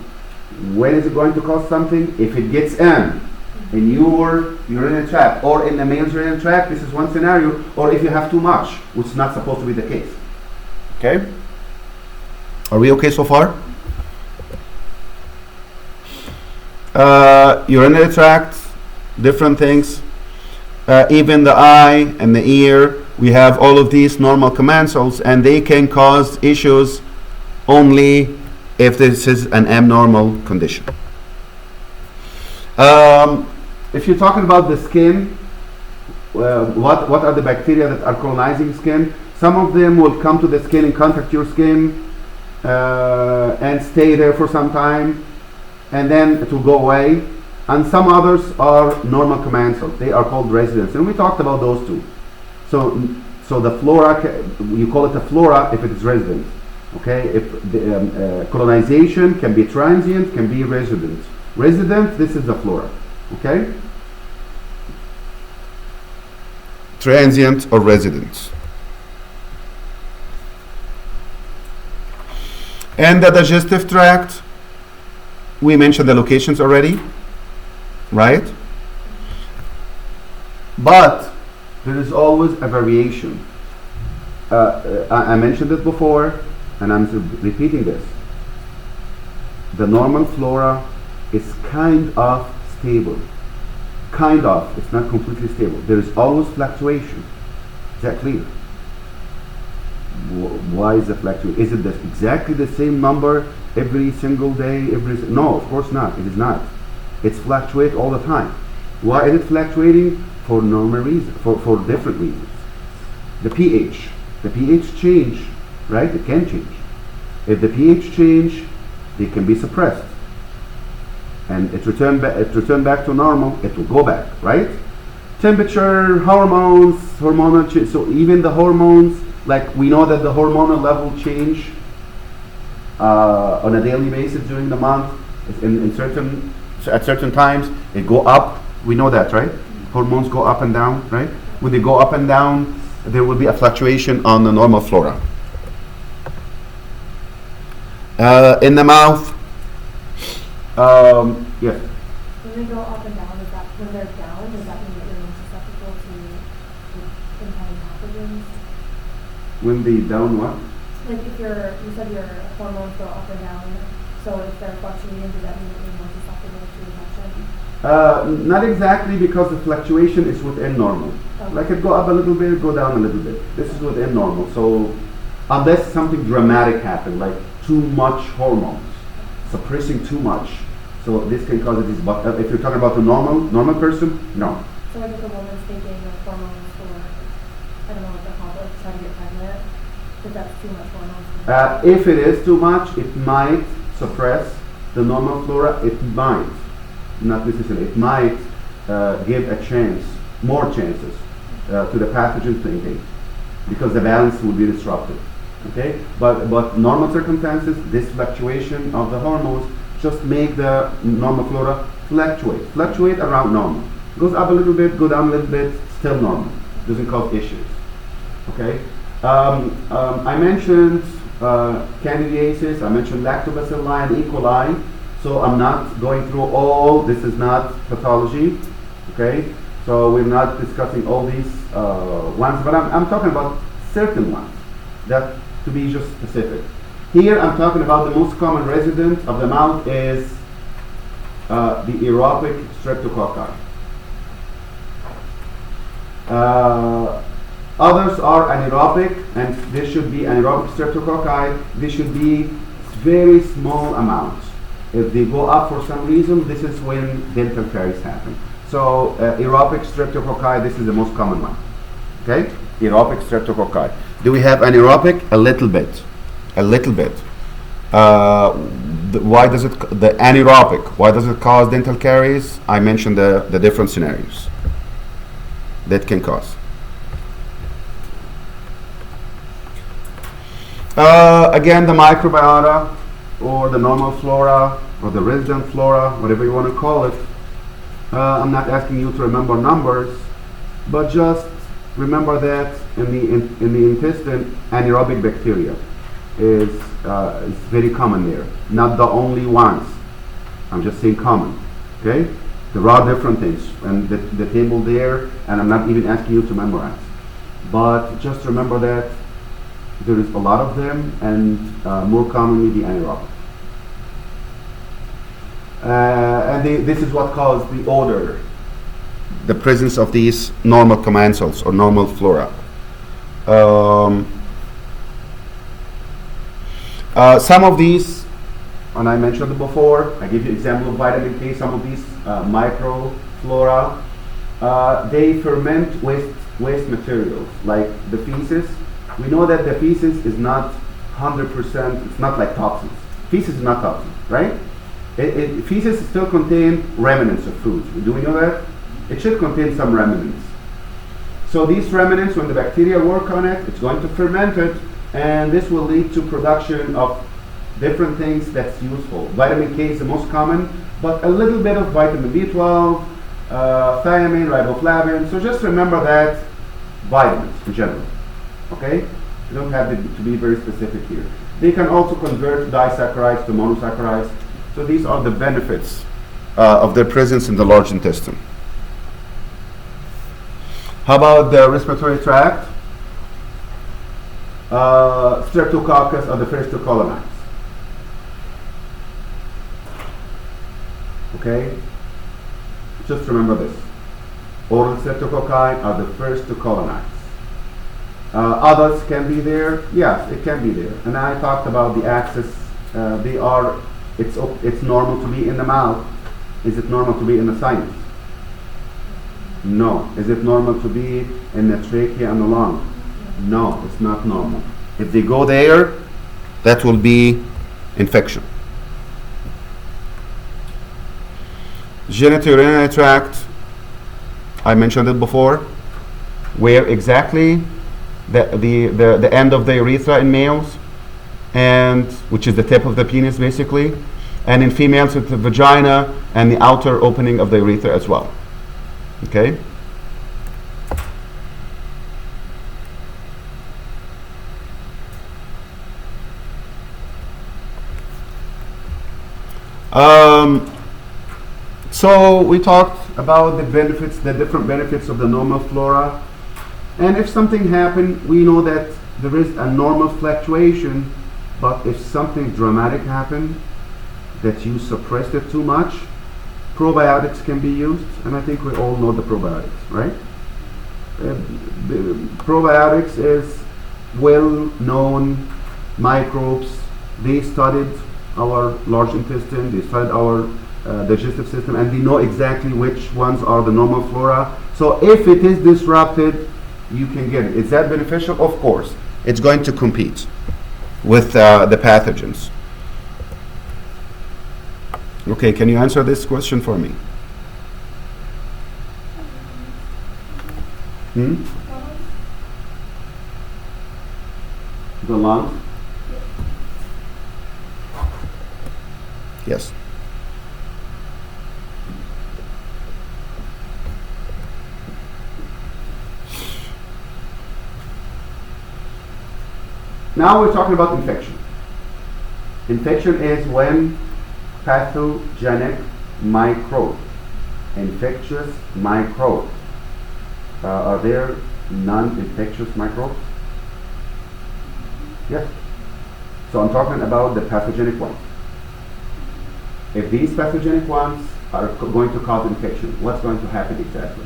When is it going to cause something? If it gets in your urinary tract or in the male's urinary tract, this is one scenario, or if you have too much, which is not supposed to be the case, okay. Are we okay so far? Urinary tract, different things. Even the eye and the ear, we have all of these normal commensals, and they can cause issues only if this is an abnormal condition. If you're talking about the skin, what are the bacteria that are colonizing skin? Some of them will come to the skin and contact your skin and stay there for some time, and then it will go away. And some others are normal commensals. They are called residents, and we talked about those two. So the flora, you call it a flora if it is resident. Okay, if the colonization can be transient, can be resident. Resident, this is the flora. Okay? Transient or resident. And the digestive tract, we mentioned the locations already, right? But there is always a variation. I mentioned it before, and I'm repeating this. The normal flora is kind of stable. Kind of, it's not completely stable. There is always fluctuation. Is that clear? Why is it fluctuating? Is it exactly the same number every single day? No, of course not. It is not. It's fluctuate all the time. Why is it fluctuating? For normal reasons, for different reasons. The pH change, right? It can change. If the pH change, it can be suppressed, and it return back to normal. It will go back, right? Temperature, hormones, hormonal change. So even the hormones, like we know that the hormonal level change on a daily basis during the month. At certain times, it go up. We know that, right? Hormones go up and down, right? When they go up and down, there will be a fluctuation on the normal flora. In the mouth, yes. When they go up and down, is that when they're down? Does that mean that you're more susceptible to incoming pathogens? When they down what? Like if you said your hormones go up and down, so if they're fluctuating, does that mean that you're more susceptible to infection? Not exactly, because the fluctuation is within normal. Okay. Like it go up a little bit, go down a little bit. This is within normal. So unless something dramatic happened, like too much hormones, suppressing too much, so this can cause a disease. But if you're talking about a normal person, no. So like if a woman's taking like hormones for, I don't know what they're called, like trying to get pregnant, if that's too much hormones? If it is too much, it might suppress the normal flora. It might, not necessarily, it might give a chance, more chances to the pathogens to invade, because the balance will be disrupted. Okay, but normal circumstances, this fluctuation of the hormones just make the normal flora fluctuate around normal. Goes up a little bit, go down a little bit, still normal. Doesn't cause issues. Okay. I mentioned candidiasis. I mentioned lactobacilli and E. coli. So I'm not going through all. This is not pathology. Okay. So we're not discussing all these ones, but I'm talking about certain ones that to be just specific. Here I'm talking about the most common resident of the mouth is the aerobic streptococci. Others are anaerobic, and this should be anaerobic streptococci. This should be very small amounts. If they go up for some reason, this is when dental caries happen. So aerobic streptococci, this is the most common one. Okay, aerobic streptococci. Do we have anaerobic? A little bit. Why does it, the anaerobic, why does it cause dental caries? I mentioned the different scenarios that can cause. Again, the microbiota, or the normal flora, or the resident flora, whatever you want to call it. I'm not asking you to remember numbers, but just remember that in the intestine, anaerobic bacteria is very common there. Not the only ones. I'm just saying common. Okay? There are different things, and the table there, and I'm not even asking you to memorize. But just remember that there is a lot of them, and more commonly the anaerobic. And this is what causes the odor, the presence of these normal commensals or normal flora. Some of these, and I mentioned it before, I give you example of vitamin K. Some of these microflora, they ferment waste materials like the feces. We know that the feces is not 100%, it's not like toxins. Feces is not toxins, right? Feces still contain remnants of foods. Do we know that? It should contain some remnants. So these remnants, when the bacteria work on it, it's going to ferment it, and this will lead to production of different things that's useful. Vitamin K is the most common, but a little bit of vitamin B12, thiamine, riboflavin. So just remember that vitamins in general. Okay? You don't have to be very specific here. They can also convert disaccharides to monosaccharides. So these are the benefits of their presence in the large intestine. How about the respiratory tract? Streptococcus are the first to colonize. Okay? Just remember this. Oral streptococci are the first to colonize. Others can be there. Yes, it can be there. And I talked about the axis. It's normal to be in the mouth. Is it normal to be in the sinus? No. Is it normal to be in the trachea and the lung? No, it's not normal. If they go there, that will be infection. Genitourinary tract, I mentioned it before, where exactly the end of the urethra in males, and which is the tip of the penis basically, and in females it's the vagina and the outer opening of the urethra as well. Okay? So we talked about the benefits, the different benefits of the normal flora. And if something happened, we know that there is a normal fluctuation, but if something dramatic happened, that you suppressed it too much, probiotics can be used, and I think we all know the probiotics, right? The probiotics is well-known microbes. They studied our large intestine, they studied our digestive system, and they know exactly which ones are the normal flora. So if it is disrupted, you can get it. Is that beneficial? Of course. It's going to compete with the pathogens. Okay, can you answer this question for me? The lungs? Yes. Now we're talking about infection. Infection is when pathogenic microbe, infectious microbe. Are there non-infectious microbes? Yes. So I'm talking about the pathogenic ones. If these pathogenic ones are going to cause infection, what's going to happen exactly?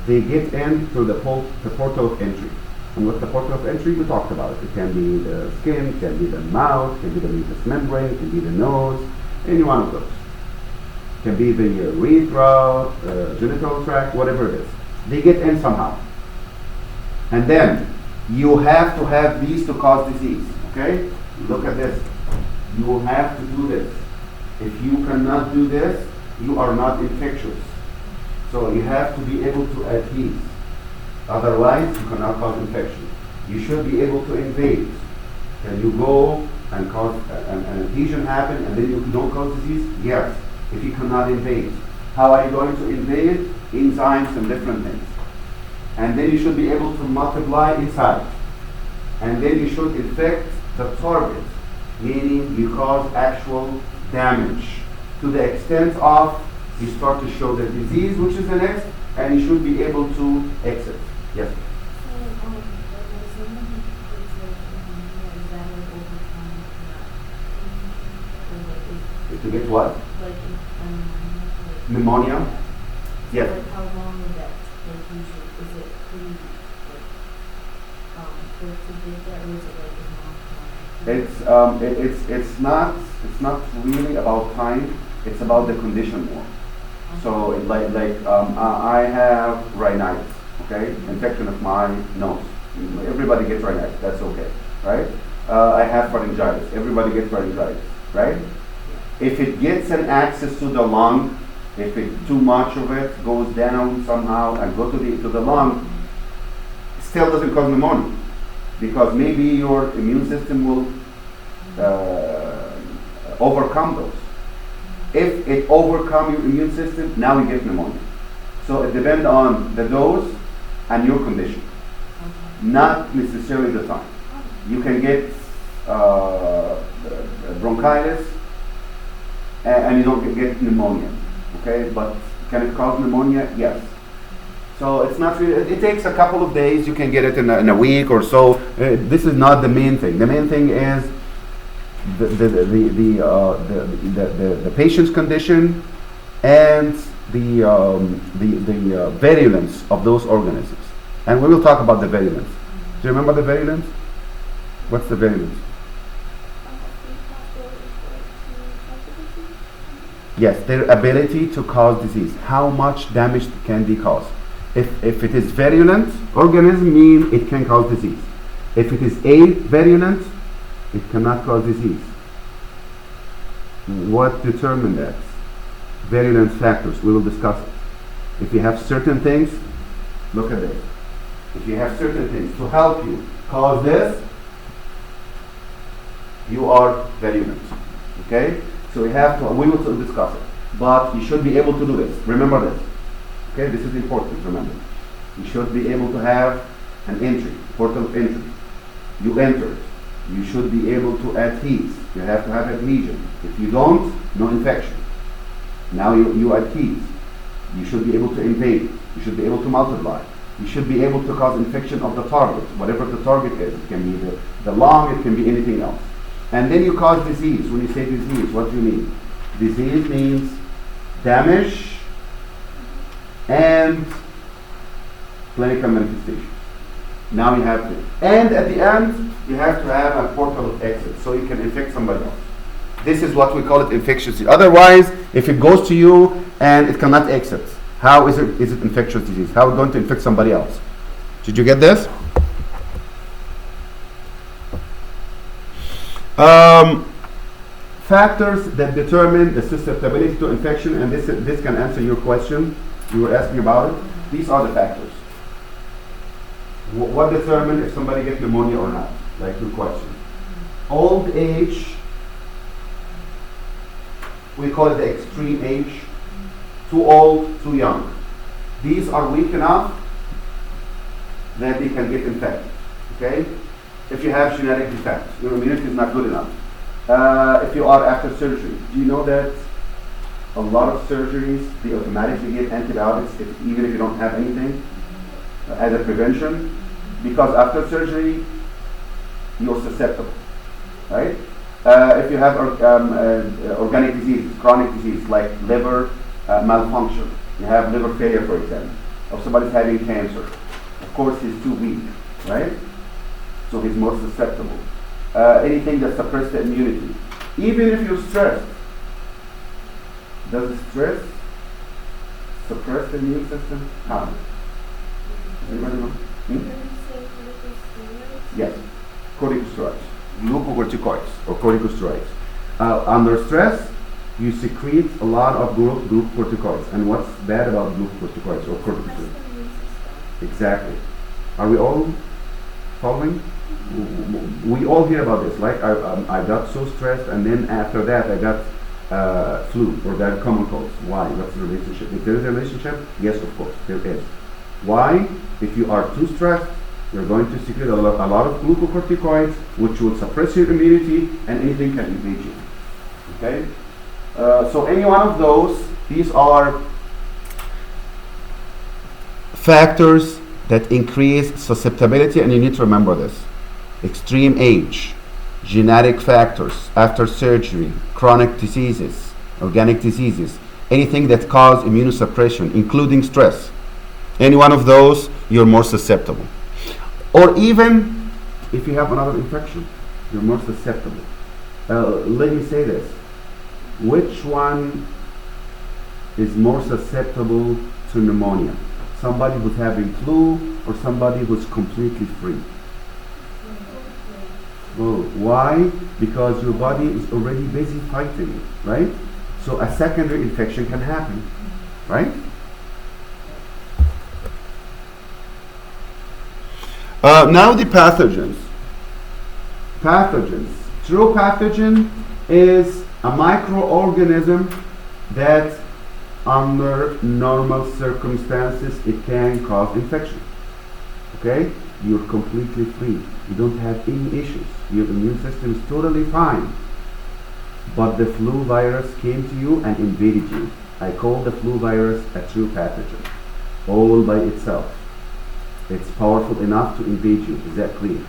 They get in through the portal of entry. And what's the portal of entry? We talked about it. It can be the skin, it can be the mouth, it can be the mucous membrane, it can be the nose, any one of those. It can be the urethra, genital tract, whatever it is. They get in somehow. And then you have to have these to cause disease. Okay? Look at this. You will have to do this. If you cannot do this, you are not infectious. So you have to be able to adhere. Otherwise, you cannot cause infection. You should be able to invade. Can you go and cause an adhesion happen and then you don't cause disease? Yes, if you cannot invade. How are you going to invade? Enzymes and different things. And then you should be able to multiply inside. And then you should infect the target, meaning you cause actual damage to the extent of you start to show the disease, which is the next, and you should be able to exit. Yes? To get what? Pneumonia? Yes. How long would that usually, is it pretty, for it to get that, or is it long time? It's not really about time, it's about the condition more. So I have rhinitis, okay? Infection of my nose. Everybody gets rhinitis, that's okay, right? I have pharyngitis, everybody gets pharyngitis, right? If it gets an access to the lung, if too much of it goes down somehow and go to the lung, still doesn't cause pneumonia, because maybe your immune system will overcome those. If it overcomes your immune system, now you get pneumonia. So it depends on the dose and your condition, not necessarily the time. You can get bronchitis and you don't get pneumonia, okay? But can it cause pneumonia? Yes. So it's not really, it takes a couple of days. You can get it in a week or so. This is not the main thing. The main thing is the patient's condition and the virulence of those organisms. And we will talk about the virulence. Do you remember the virulence? What's the virulence? Yes, their ability to cause disease. How much damage can they cause? If it is virulent organism, mean it can cause disease. If it is avirulent, it cannot cause disease. What determines that? Virulence factors. We will discuss it. If you have certain things, look at this. If you have certain things to help you cause this, you are virulent. Okay? So we will discuss it. But you should be able to do this. Remember this. Okay, this is important, remember. You should be able to have an entry, portal of entry. You enter it. You should be able to adhese. You have to have adhesion. If you don't, no infection. Now you adhese. You should be able to invade. You should be able to multiply. You should be able to cause infection of the target, whatever the target is. It can be the lung, it can be anything else. And then you cause disease. When you say disease, what do you mean? Disease means damage and clinical manifestation. Now you have to. And at the end, you have to have a portal of exit so you can infect somebody else. This is what we call it infectious disease. Otherwise, if it goes to you and it cannot exit, how is it infectious disease? How are we going to infect somebody else? Did you get this? Factors that determine the susceptibility to infection, and this can answer your question. You were asking about it. These are the factors. What determines if somebody gets pneumonia or not? Like your question. Old age, we call it the extreme age. Too old, too young. These are weak enough that they can get infected. Okay? If you have genetic defects, your immunity is not good enough. If you are after surgery, do you know that a lot of surgeries, they automatically get antibiotics even if you don't have anything as a prevention? Because after surgery, you're susceptible, right? If you have organic disease, chronic disease like liver malfunction, you have liver failure, for example, or somebody's having cancer, of course he's too weak, right? So he's more susceptible. Anything that suppresses the immunity. Even if you're stressed, does stress suppress the immune system? How? Anybody know? Yes, corticosteroids, glucocorticoids or corticosteroids. Under stress, you secrete a lot of glucocorticoids. And what's bad about glucocorticoids or corticosteroids? Exactly. Are we all following? We all hear about this. Like I got so stressed, and then after that I got flu or got common colds. Why? What's the relationship? If there is a relationship, yes, of course, there is. Why? If you are too stressed, you're going to secrete a lot of glucocorticoids, which will suppress your immunity, and anything can invade you. Okay? So any one of those, these are factors that increase susceptibility, and you need to remember this. Extreme age, genetic factors, after surgery, chronic diseases, organic diseases, anything that cause immunosuppression, including stress. Any one of those, you're more susceptible. Or even if you have another infection, you're more susceptible. Let me say this. Which one is more susceptible to pneumonia? Somebody who's having flu or somebody who's completely free? Well, why? Because your body is already busy fighting it, right? So a secondary infection can happen, right? Now the pathogens. Pathogens. True pathogen is a microorganism that under normal circumstances, it can cause infection. Okay? You're completely free. You don't have any issues. Your immune system is totally fine. But the flu virus came to you and invaded you. I call the flu virus a true pathogen, all by itself. It's powerful enough to invade you. Is that clear?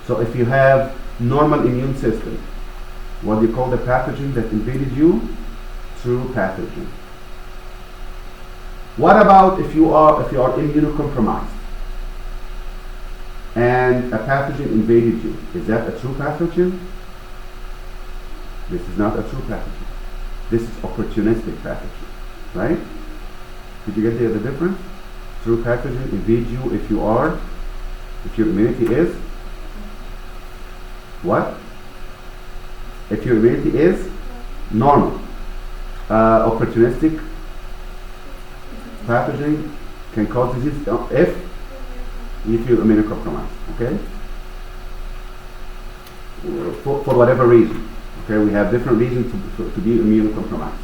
So if you have normal immune system, what do you call the pathogen that invaded you? True pathogen. What about if you are immunocompromised and a pathogen invaded you? Is that a true pathogen? This is not a true pathogen. This is opportunistic pathogen, right? Did you get the difference? True pathogen invades you if your immunity is what? If your immunity is normal. Opportunistic pathogen can cause disease if you're immunocompromised. Okay? For whatever reason. Okay, we have different reasons to be immunocompromised.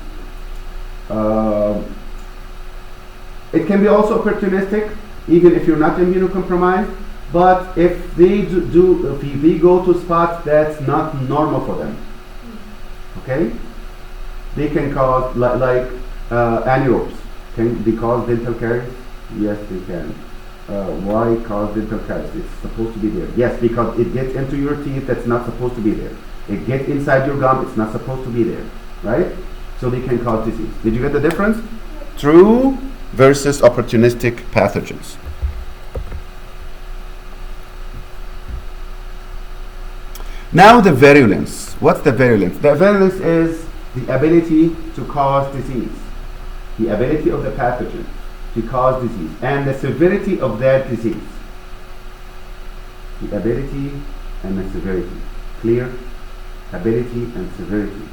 It can be also opportunistic, even if you're not immunocompromised. But if they if they go to spots that's not normal for them, okay, they can cause like anaerobes. Can they cause dental caries? Yes, they can. Why cause dental caries? It's supposed to be there. Yes, because it gets into your teeth that's not supposed to be there. It gets inside your gum, it's not supposed to be there, right? So they can cause disease. Did you get the difference? True versus opportunistic pathogens. Now the virulence. What's the virulence? The virulence is the ability to cause disease. The ability of the pathogen to cause disease and the severity of that disease. The ability and the severity. Clear? Ability and severity.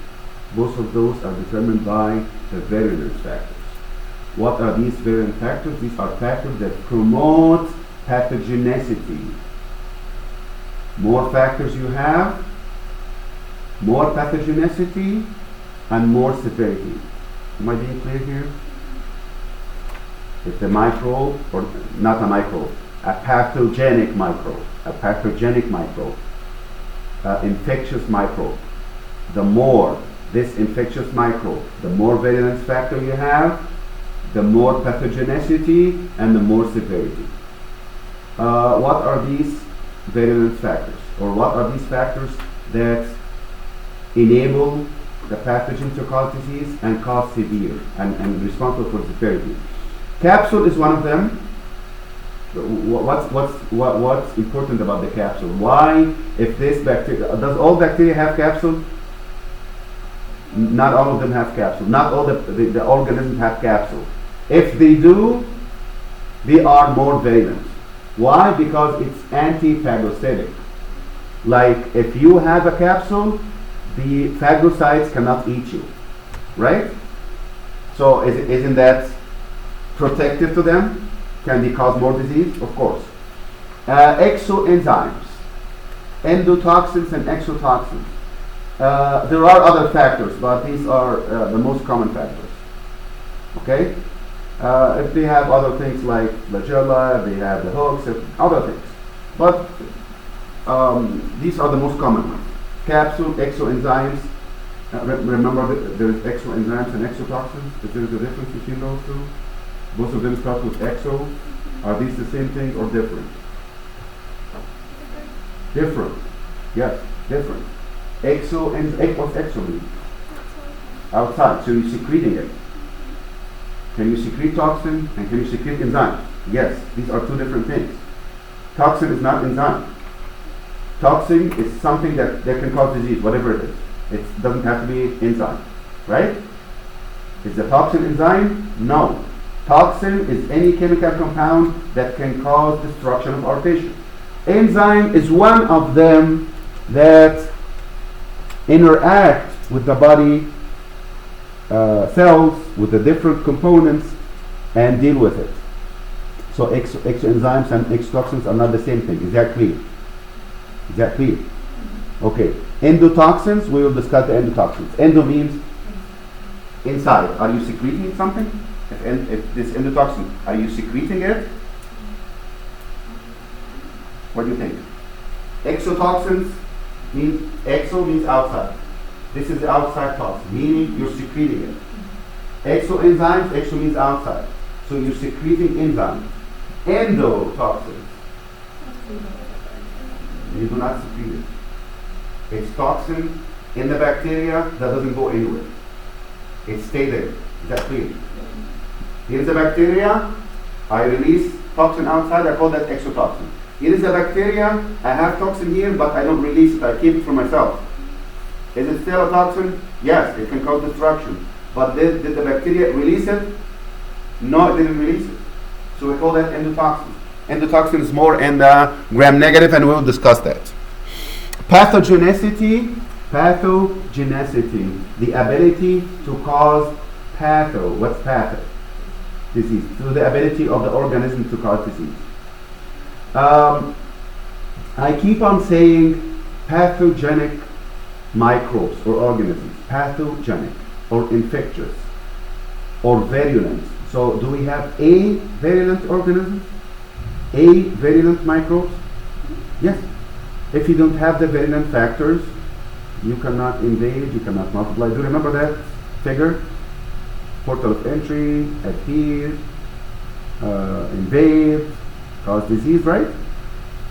Both of those are determined by the virulence factors. What are these virulent factors? These are factors that promote pathogenicity. More factors you have, more pathogenicity, and more severity. Am I being clear here? It's a microbe, or not a microbe, a pathogenic microbe, infectious microbe. The more this infectious microbe, the more virulence factor you have, the more pathogenicity and the more severity. What are these virulence factors, or what are these factors that enable the pathogen to cause disease and cause severe and responsible for severity? Capsule is one of them. What's important about the capsule? Why, if this bacteria, does all bacteria have capsule? Not all of them have capsule. Not all the organisms have capsule. If they do, they are more virulent. Why? Because it's anti-phagocytic. Like if you have a capsule, the phagocytes cannot eat you, right? So isn't that protective to them? Can they cause more disease? Of course. Exoenzymes, endotoxins and exotoxins. There are other factors, but these are the most common factors. Okay? If they have other things like flagella, they have the hooks, other things. But these are the most common ones. Capsule, exoenzymes. Remember, there is exoenzymes and exotoxins. Is there a difference between those two? Both of them start with exo. Are these the same thing or different? Different. Yes, different. Exo and what's exo mean? Outside. So you're secreting it. Can you secrete toxin and can you secrete enzyme? Yes, these are two different things. Toxin is not enzyme. Toxin is something that can cause disease, whatever it is. It doesn't have to be enzyme, right? Is the toxin enzyme? No. Toxin is any chemical compound that can cause destruction of our tissue. Enzyme is one of them that interact with the body cells, with the different components, and deal with it. So exoenzymes and exotoxins are not the same thing. Is that clear? Is that clear? Okay. Endotoxins, we will discuss the endotoxins. Endo means inside, are you secreting something? If this endotoxin, are you secreting it? What do you think? Exotoxins means, exo means outside. This is the outside toxin, meaning you're secreting it. Exoenzymes, exo means outside. So you're secreting enzymes. Endotoxins, you do not secrete it. It's toxin in the bacteria that doesn't go anywhere. It stays there. Is that clear? Here's the bacteria. I release toxin outside. I call that exotoxin. Here is the bacteria. I have toxin here, but I don't release it. I keep it for myself. Is it still a toxin? Yes, it can cause destruction. But did the bacteria release it? No, it didn't release it. So we call that endotoxin. Endotoxin is more in the gram-negative, and we'll discuss that. Pathogenicity, the ability to cause patho. What's patho? Disease. So the ability of the organism to cause disease. I keep on saying pathogenic microbes or organisms. Pathogenic or infectious or virulent. So do we have a virulent organism? A virulent microbes? Yes. If you don't have the virulent factors, you cannot invade, you cannot multiply. Do you remember that figure? Portal of entry, adhere, invade, cause disease, right?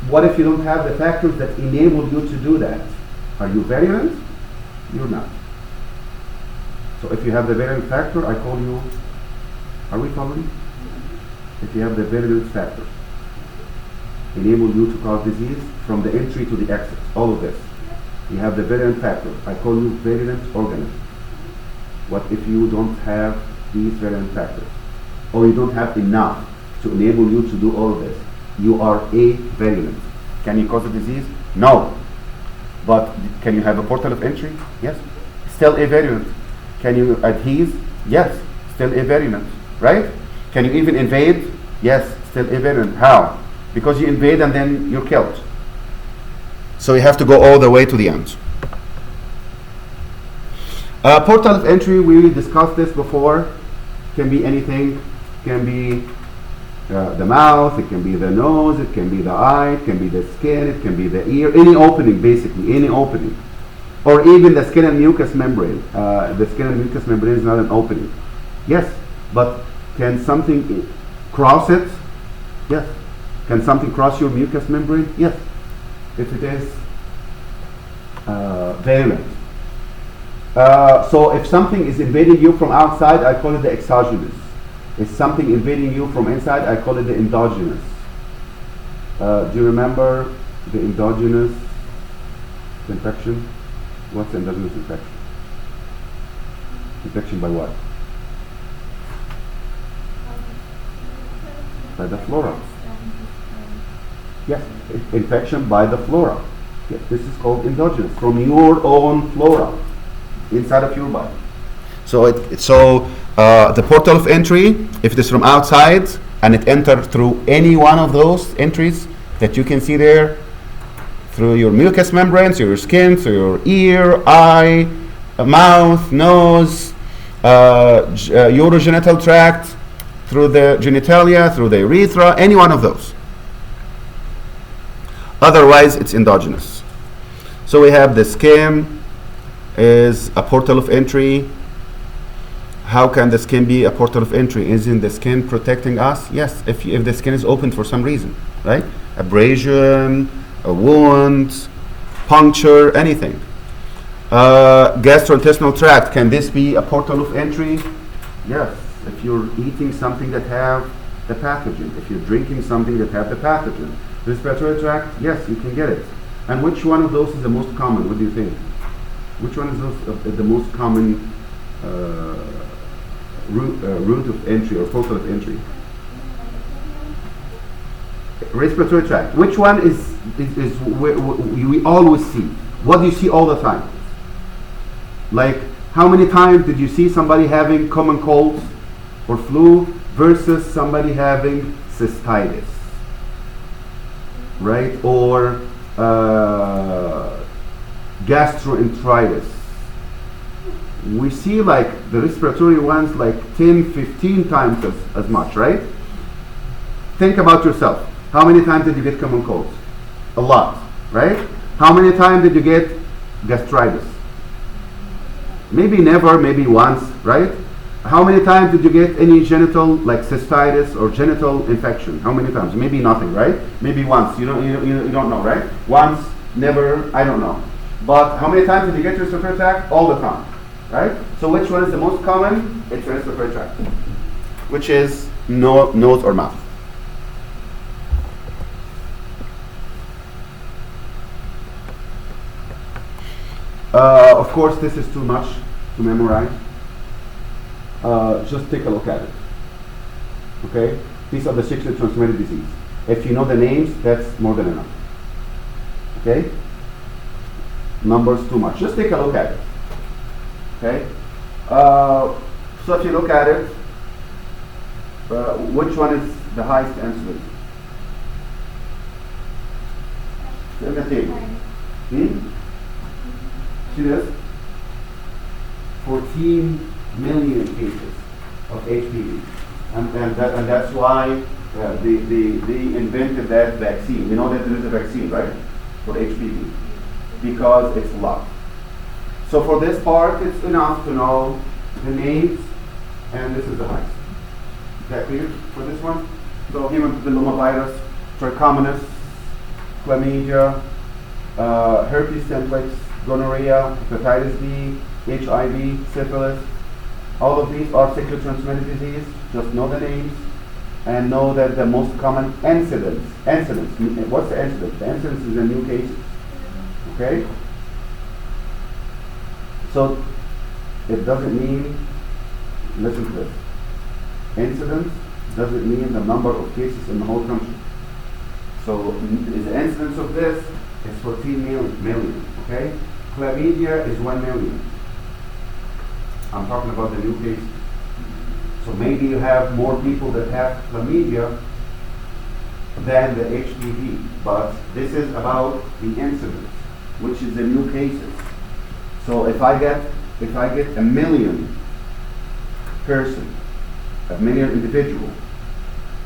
What if you don't have the factors that enable you to do that? Are you virulent? You're not. So if you have the virulent factor, I call you, are we following? If you have the virulent factors, enable you to cause disease from the entry to the exit, all of this. You have the virulent factor. I call you virulent organism. What if you don't have these virulent factors? Or you don't have enough to enable you to do all of this? You are a virulent. Can you cause a disease? No. But can you have a portal of entry? Yes. Still a virulent. Can you adhere? Yes. Still a virulent. Right? Can you even invade? Yes. Still a virulent. How? Because you invade and then you're killed. So you have to go all the way to the end. Portal of entry, we discussed this before. Can be anything. Can be the mouth, it can be the nose, it can be the eye, it can be the skin, it can be the ear, any opening basically, any opening. Or even the skin and mucous membrane. The skin and mucous membrane is not an opening. Yes, but can something cross it? Yes. Can something cross your mucous membrane? Yes. If it is virulent. So if something is invading you from outside, I call it the exogenous. If something invading you from inside, I call it the endogenous. Do you remember the endogenous infection? What's the endogenous infection? Infection by what? By the flora. Yes, infection by the flora. Yes, this is called endogenous, from your own flora, inside of your body. So the portal of entry, if it is from outside and it enters through any one of those entries that you can see there, through your mucous membranes, your skin, through your ear, eye, mouth, nose, urogenital tract, through the genitalia, through the urethra, any one of those. Otherwise, it's endogenous. So we have the skin is a portal of entry. How can the skin be a portal of entry? Isn't the skin protecting us? Yes, if the skin is open for some reason, right? Abrasion, a wound, puncture, anything. Gastrointestinal tract, can this be a portal of entry? Yes, if you're eating something that have the pathogen, if you're drinking something that have the pathogen. Respiratory tract, yes, you can get it. And which one of those is the most common? What do you think? Which one is the most common route of entry or portal of entry? Respiratory tract. Which one is we always see? What do you see all the time? Like, how many times did you see somebody having common colds or flu versus somebody having cystitis? Right? Or gastroenteritis. we see like the respiratory ones like 10, 15 times as much, right? Think about yourself. How many times did you get common colds? A lot, right? How many times did you get gastritis? Maybe never, maybe once, right? How many times did you get any genital, like cystitis or genital infection? How many times? Maybe nothing, right? Maybe once. You don't know, right? Once, never, I don't know. But how many times did you get respiratory tract? All the time, right? So which one is the most common? It's respiratory tract, which is nose or mouth. Of course, this is too much to memorize. Just take a look at it. Okay? These are the sexually transmitted disease. If you know the names, that's more than enough. Okay? Numbers too much. Just take a look at it. Okay? So if you look at it, which one is the highest incidence? In the table. See this? 14 million cases of HPV. And that's why they invented that vaccine. You know that there is a vaccine, right? For HPV. Because it's a lot. So for this part, it's enough to know the names, and this is the highest. Is that clear for this one? So human papillomavirus, trichomonas, chlamydia, herpes simplex, gonorrhea, hepatitis B, HIV, syphilis. All of these are sexually transmitted disease. Just know the names and know that the most common incidence. What's the incidence? The incidence is the new cases. Okay? So it doesn't mean, listen to this. Incidence doesn't mean the number of cases in the whole country. So the incidence of this is 14 million. Okay? Chlamydia is 1 million. I'm talking about the new cases. So maybe you have more people that have chlamydia than the HPV, but this is about the incidence, which is the new cases. So if I get a million person, a million individual,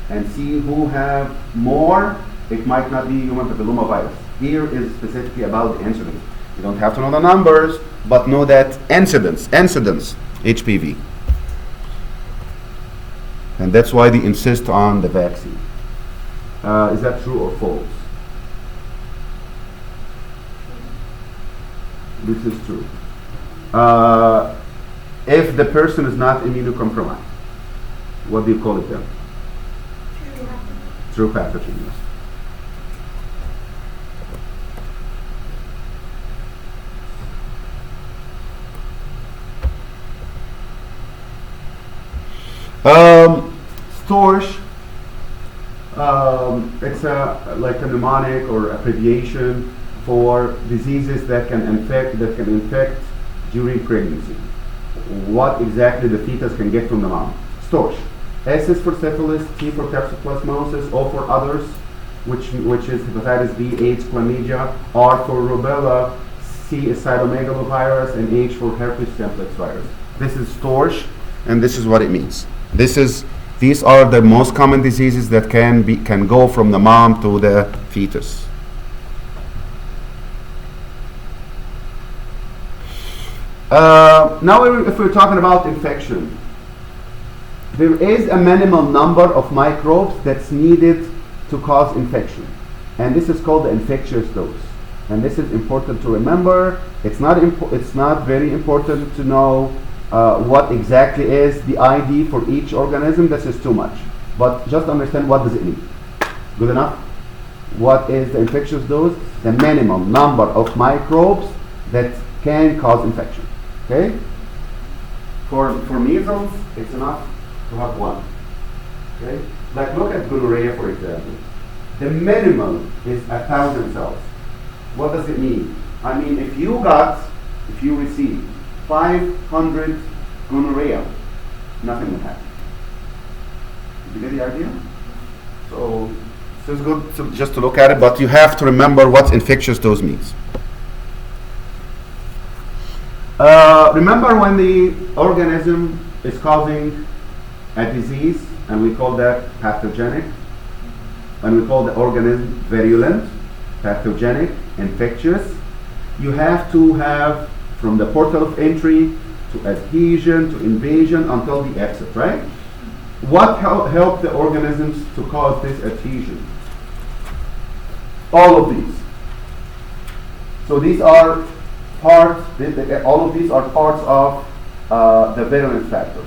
and see who have more, it might not be human papillomavirus. Here is specifically about the incidence. You don't have to know the numbers, but know that incidence, HPV. And that's why they insist on the vaccine. Is that true or false? This is true. If the person is not immunocompromised, what do you call it then? True pathogen, yes. Storch, it's like a mnemonic or abbreviation for diseases that can infect during pregnancy. What exactly the fetus can get from the mom. Storch. S is for syphilis, T for toxoplasmosis, O for others, which is hepatitis B, AIDS, chlamydia, R for rubella, C is cytomegalovirus, and H for herpes simplex virus. This is storch, and this is what it means. These are the most common diseases that can go from the mom to the fetus. Now, if we're talking about infection, there is a minimum number of microbes that's needed to cause infection, and this is called the infectious dose. And this is important to remember. It's not very important to know what exactly is the ID for each organism. This is too much. But just understand, what does it mean? Good enough? What is the infectious dose? The minimum number of microbes that can cause infection. Okay? For measles, it's enough to have one. Okay? Like look at gonorrhea, for example. The minimum is 1,000 cells. What does it mean? I mean, if you receive 500 gonorrhea, nothing will happen. Did you get the idea? So it's good just to look at it, but you have to remember what infectious dose means. Remember when the organism is causing a disease, and we call that pathogenic, and we call the organism virulent, pathogenic, infectious. You have to have from the portal of entry to adhesion to invasion until the exit, right? What help the organisms to cause this adhesion? All of these. So these are parts, all of these are parts of the virulent factors.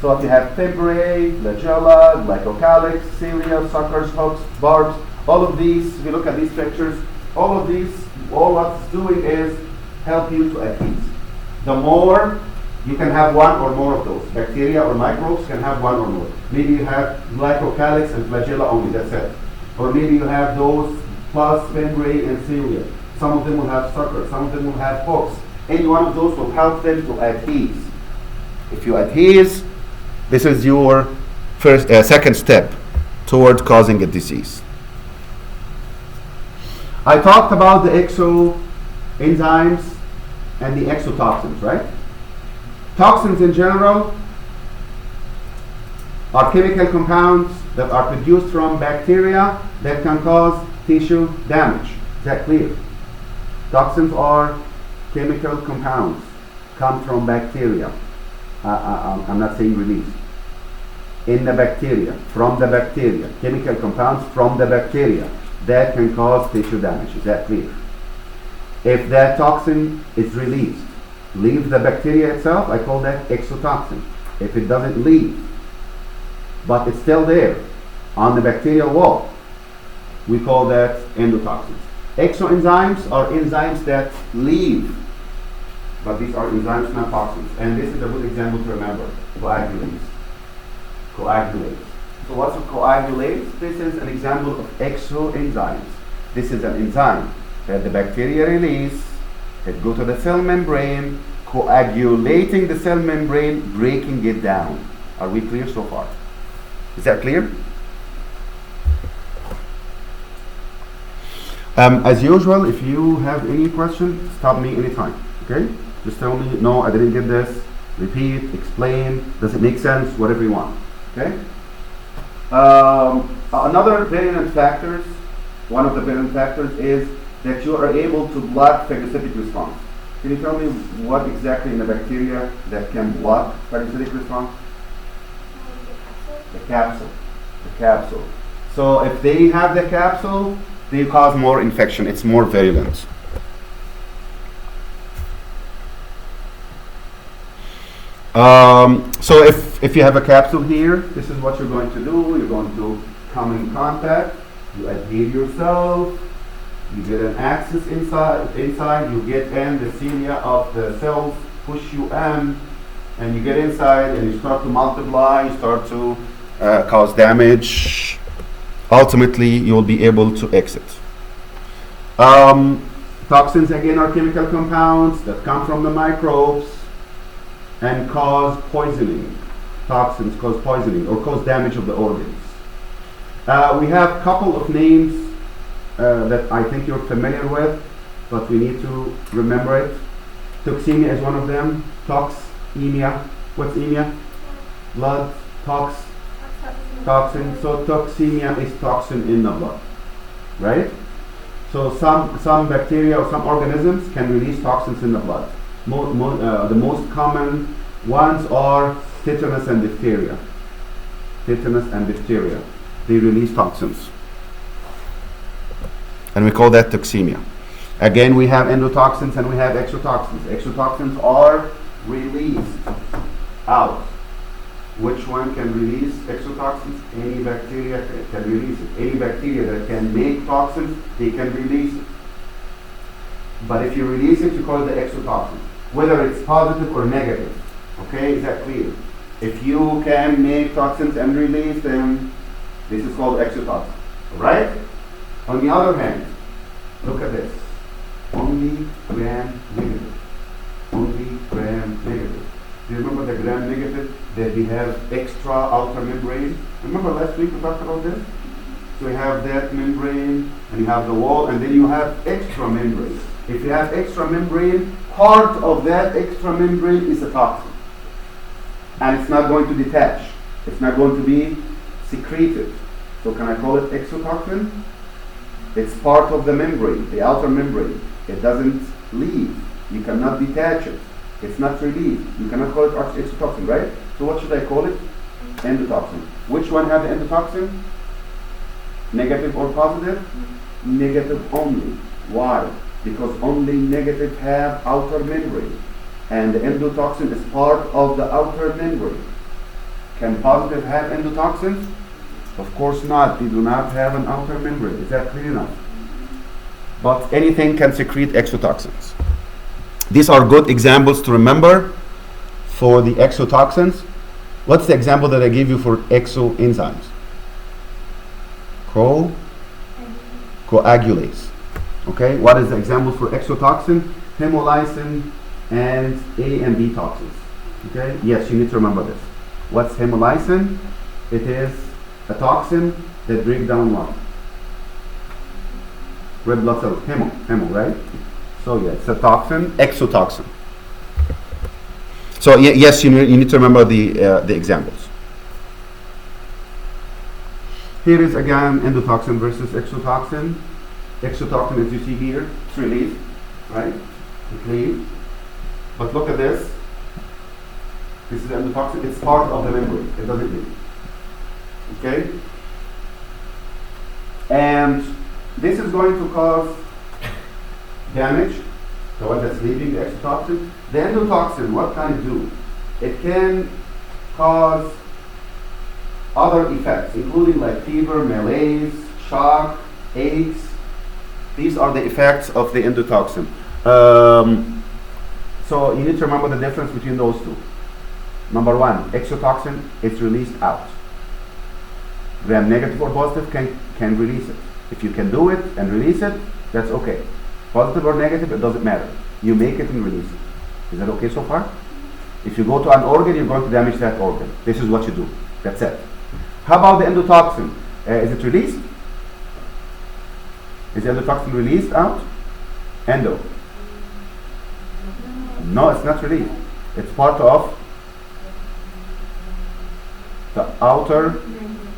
So if you have fibray, flagella, glycocalyx, cilia, suckers, hooks, barbs, all of these, if you look at these pictures, all of these, all what's doing is help you to adhere. The more you can have one or more of those. Bacteria or microbes can have one or more. Maybe you have glycocalyx and flagella only, that's it. Or maybe you have those plus fibray and cilia. Some of them will have suckers, some of them will have hooks. Any one of those will help them to adhere. If you adhere, this is your second step toward causing a disease. I talked about the exoenzymes and the exotoxins, right? Toxins in general are chemical compounds that are produced from bacteria that can cause tissue damage. Is that clear? Toxins are chemical compounds, come from bacteria. I'm not saying release. In the bacteria, from the bacteria, chemical compounds from the bacteria that can cause tissue damage. Is that clear? If that toxin is released, leave the bacteria itself, I call that exotoxin. If it doesn't leave, but it's still there on the bacterial wall, we call that endotoxins. Exoenzymes are enzymes that leave, but these are enzymes, not toxins. And this is a good example to remember. Coagulates. Coagulates. So what's a coagulate? This is an example of exoenzymes. This is an enzyme that the bacteria release. It goes to the cell membrane, coagulating the cell membrane, breaking it down. Are we clear so far? Is that clear? As usual, if you have any question, stop me anytime. Okay? Just tell me, no, I didn't get this. Repeat, explain. Does it make sense? Whatever you want. Okay? Another virulent factors, one of the virulent factors is that you are able to block phagocytic response. Can you tell me what exactly in the bacteria that can block phagocytic response? The capsule. The capsule. So if they have the capsule, they cause more infection. It's more virulent. So if you have a capsule here, this is what you're going to do. You're going to come in contact. You adhere yourself. You get an axis inside. You get in the cilia of the cells, push you in, and you get inside, and you start to multiply. You start to cause damage. Ultimately, you will be able to exit. Toxins again are chemical compounds that come from the microbes and cause poisoning. Toxins cause poisoning or cause damage of the organs. We have a couple of names that I think you're familiar with, but we need to remember it. Toxemia is one of them. Toxemia. What's emia? Blood. Toxin. So toxemia is toxin in the blood, right? So some bacteria or some organisms can release toxins in the blood. The most common ones are tetanus and diphtheria. Tetanus and diphtheria. They release toxins. And we call that toxemia. Again, we have endotoxins and we have exotoxins. Exotoxins are released out. Which one can release exotoxins? Any bacteria can release it. Any bacteria that can make toxins, they can release it. But if you release it, you call it the exotoxin. Whether it's positive or negative. Okay, is that clear? If you can make toxins and release them, this is called exotoxin. Right? On the other hand, look at this. Only gram negative. Only gram negative. Do you remember the gram negative? That we have extra outer membrane. Remember last week we talked about this? So you have that membrane, and you have the wall, and then you have extra membrane. If you have extramembrane, part of that extramembrane is a toxin. And it's not going to detach. It's not going to be secreted. So can I call it exotoxin? It's part of the membrane, the outer membrane. It doesn't leave. You cannot detach it. It's not released. You cannot call it exotoxin, right? So what should I call it? Endotoxin. Which one have the endotoxin? Negative or positive? Negative only. Why? Because only negative have outer membrane. And the endotoxin is part of the outer membrane. Can positive have endotoxins? Of course not. They do not have an outer membrane. Is that clear enough? But anything can secrete exotoxins. These are good examples to remember for the exotoxins. What's the example that I gave you for exoenzymes? Coagulase. Okay, what is the example for exotoxin? Hemolysin and A and B toxins. Okay, yes, you need to remember this. What's hemolysin? It is a toxin that breaks down what? Red blood cells, hemo, right? So yeah, it's a toxin, exotoxin. So yes, you need to remember the examples. Here is again endotoxin versus exotoxin. Exotoxin, as you see here, it's released, right? It leaves. But look at this. This is the endotoxin. It's part of the membrane. It doesn't leave. Okay? And this is going to cause damage, the one that's leaving, the exotoxin. The endotoxin, what can it do? It can cause other effects, including like fever, malaise, shock, aches. These are the effects of the endotoxin. So you need to remember the difference between those two. Number one, exotoxin is released out. Gram-negative or positive can release it. If you can do it and release it, that's okay. Positive or negative, it doesn't matter. You make it and release it. Is that okay so far? If you go to an organ, you're going to damage that organ. This is what you do. That's it. How about the endotoxin? Is it released? Is the endotoxin released out? Endo. No, it's not released. It's part of the outer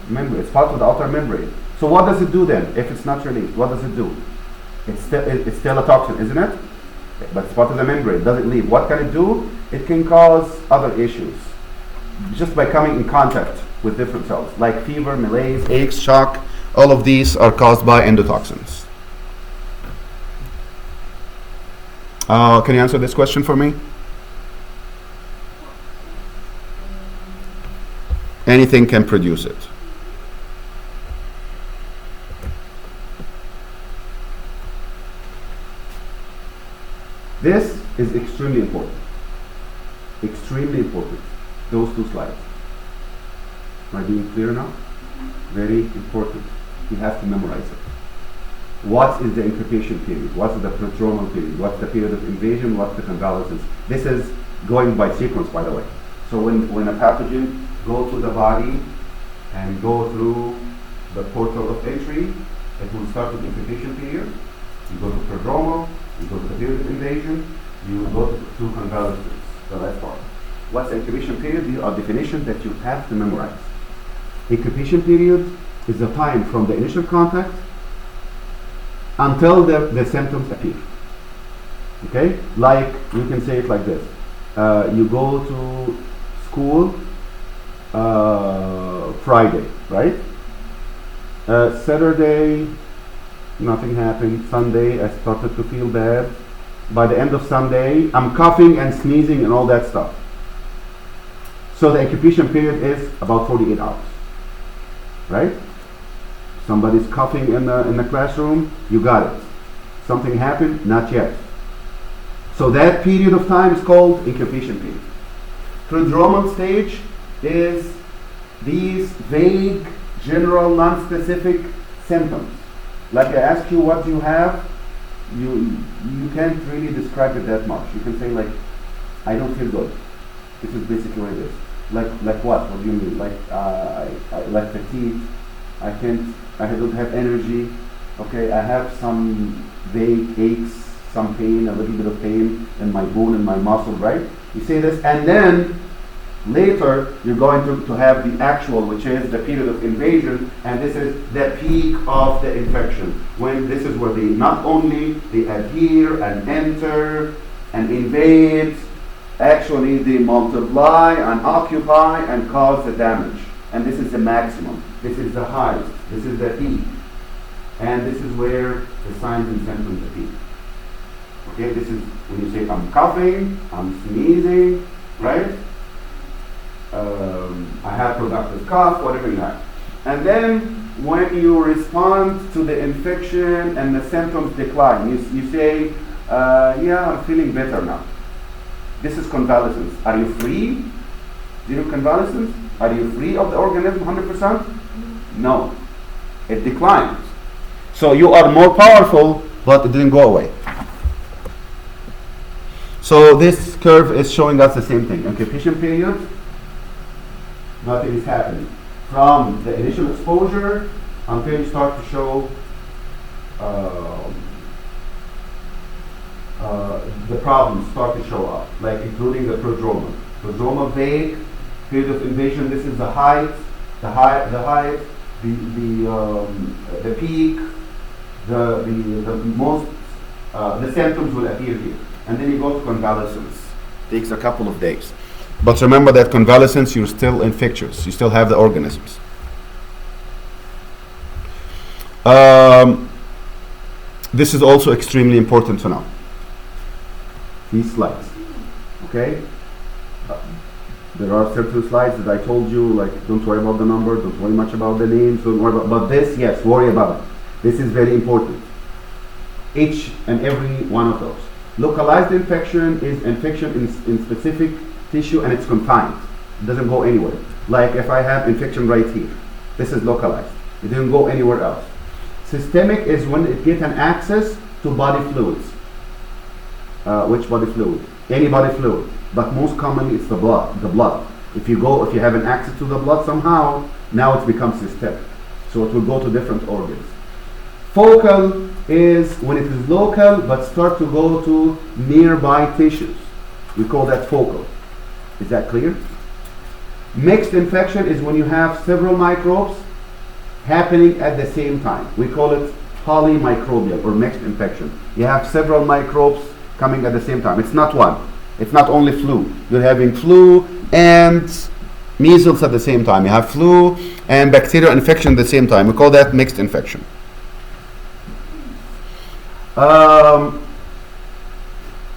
membrane. It's part of the outer membrane. So what does it do then if it's not released? What does it do? It's still a toxin, isn't it? But it's part of the membrane. Does it leave? What can it do? It can cause other issues just by coming in contact with different cells, like fever, malaise, aches, shock. All of these are caused by endotoxins. Can you answer this question for me? Anything can produce it. This is extremely important. Extremely important. Those two slides. Am I being clear now? Very important. You have to memorize it. What is the incubation period? What's the prodromal period? What's the period of invasion? What's the convalescence? This is going by sequence, by the way. So when a pathogen goes through the body and go through the portal of entry, it will start with the incubation period. You go to prodromal, you go to the period of invasion, you go to convalescence, the last part. What's the incubation period? These are definitions that you have to memorize. Incubation period is the time from the initial contact until the symptoms appear. Okay? Like, you can say it like this. You go to school Friday, right? Saturday, nothing happened. Sunday, I started to feel bad. By the end of Sunday, I'm coughing and sneezing and all that stuff. So the incubation period is about 48 hours, right? Somebody's coughing in the classroom, you got it. Something happened, not yet. So that period of time is called incubation period. Prodromal stage is these vague, general, non-specific symptoms. Like I ask you what you have, you can't really describe it that much. You can say like, I don't feel good. This is basically what it is. Like what? What do you mean? Like I like fatigue. I don't have energy. Okay, I have some vague aches, some pain, a little bit of pain in my bone and my muscle, right? You see this, and then later you're going to have the actual, which is the period of invasion, and this is the peak of the infection. When this is where they not only they adhere and enter and invade, actually they multiply and occupy and cause the damage. And this is the maximum. This is the highest. This is the peak. And this is where the signs and symptoms appear. Okay, this is when you say I'm coughing, I'm sneezing, right? I have productive cough, whatever you have. And then when you respond to the infection and the symptoms decline, you say, yeah, I'm feeling better now. This is convalescence. Are you free? Zero convalescence? Are you free of the organism 100%? No. It declines. So you are more powerful, but it didn't go away. So this curve is showing us the same thing. Incubation period, nothing is happening. From the initial exposure until you start to show the problems start to show up, like including the prodromal. Prodromal vague, period of invasion, this is the height, the peak, the most, the symptoms will appear here. And then you go to convalescence. Takes a couple of days. But remember that convalescence, you're still infectious. You still have the organisms. This is also extremely important to know. These slides. Okay? There are certain slides that I told you, like, don't worry about the number, don't worry much about the names, don't worry about, but this, yes, worry about it. This is very important. Each and every one of those. Localized infection is infection in specific tissue and it's confined. It doesn't go anywhere. Like if I have infection right here, this is localized. It didn't go anywhere else. Systemic is when it gets an access to body fluids. Which body fluid? Any body fluid. But most commonly it's the blood. If you have an access to the blood somehow, now it becomes systemic. So it will go to different organs. Focal is when it is local but start to go to nearby tissues. We call that focal. Is that clear? Mixed infection is when you have several microbes happening at the same time. We call it polymicrobial or mixed infection. You have several microbes coming at the same time. It's not one. It's not only flu. You're having flu and measles at the same time. You have flu and bacterial infection at the same time. We call that mixed infection.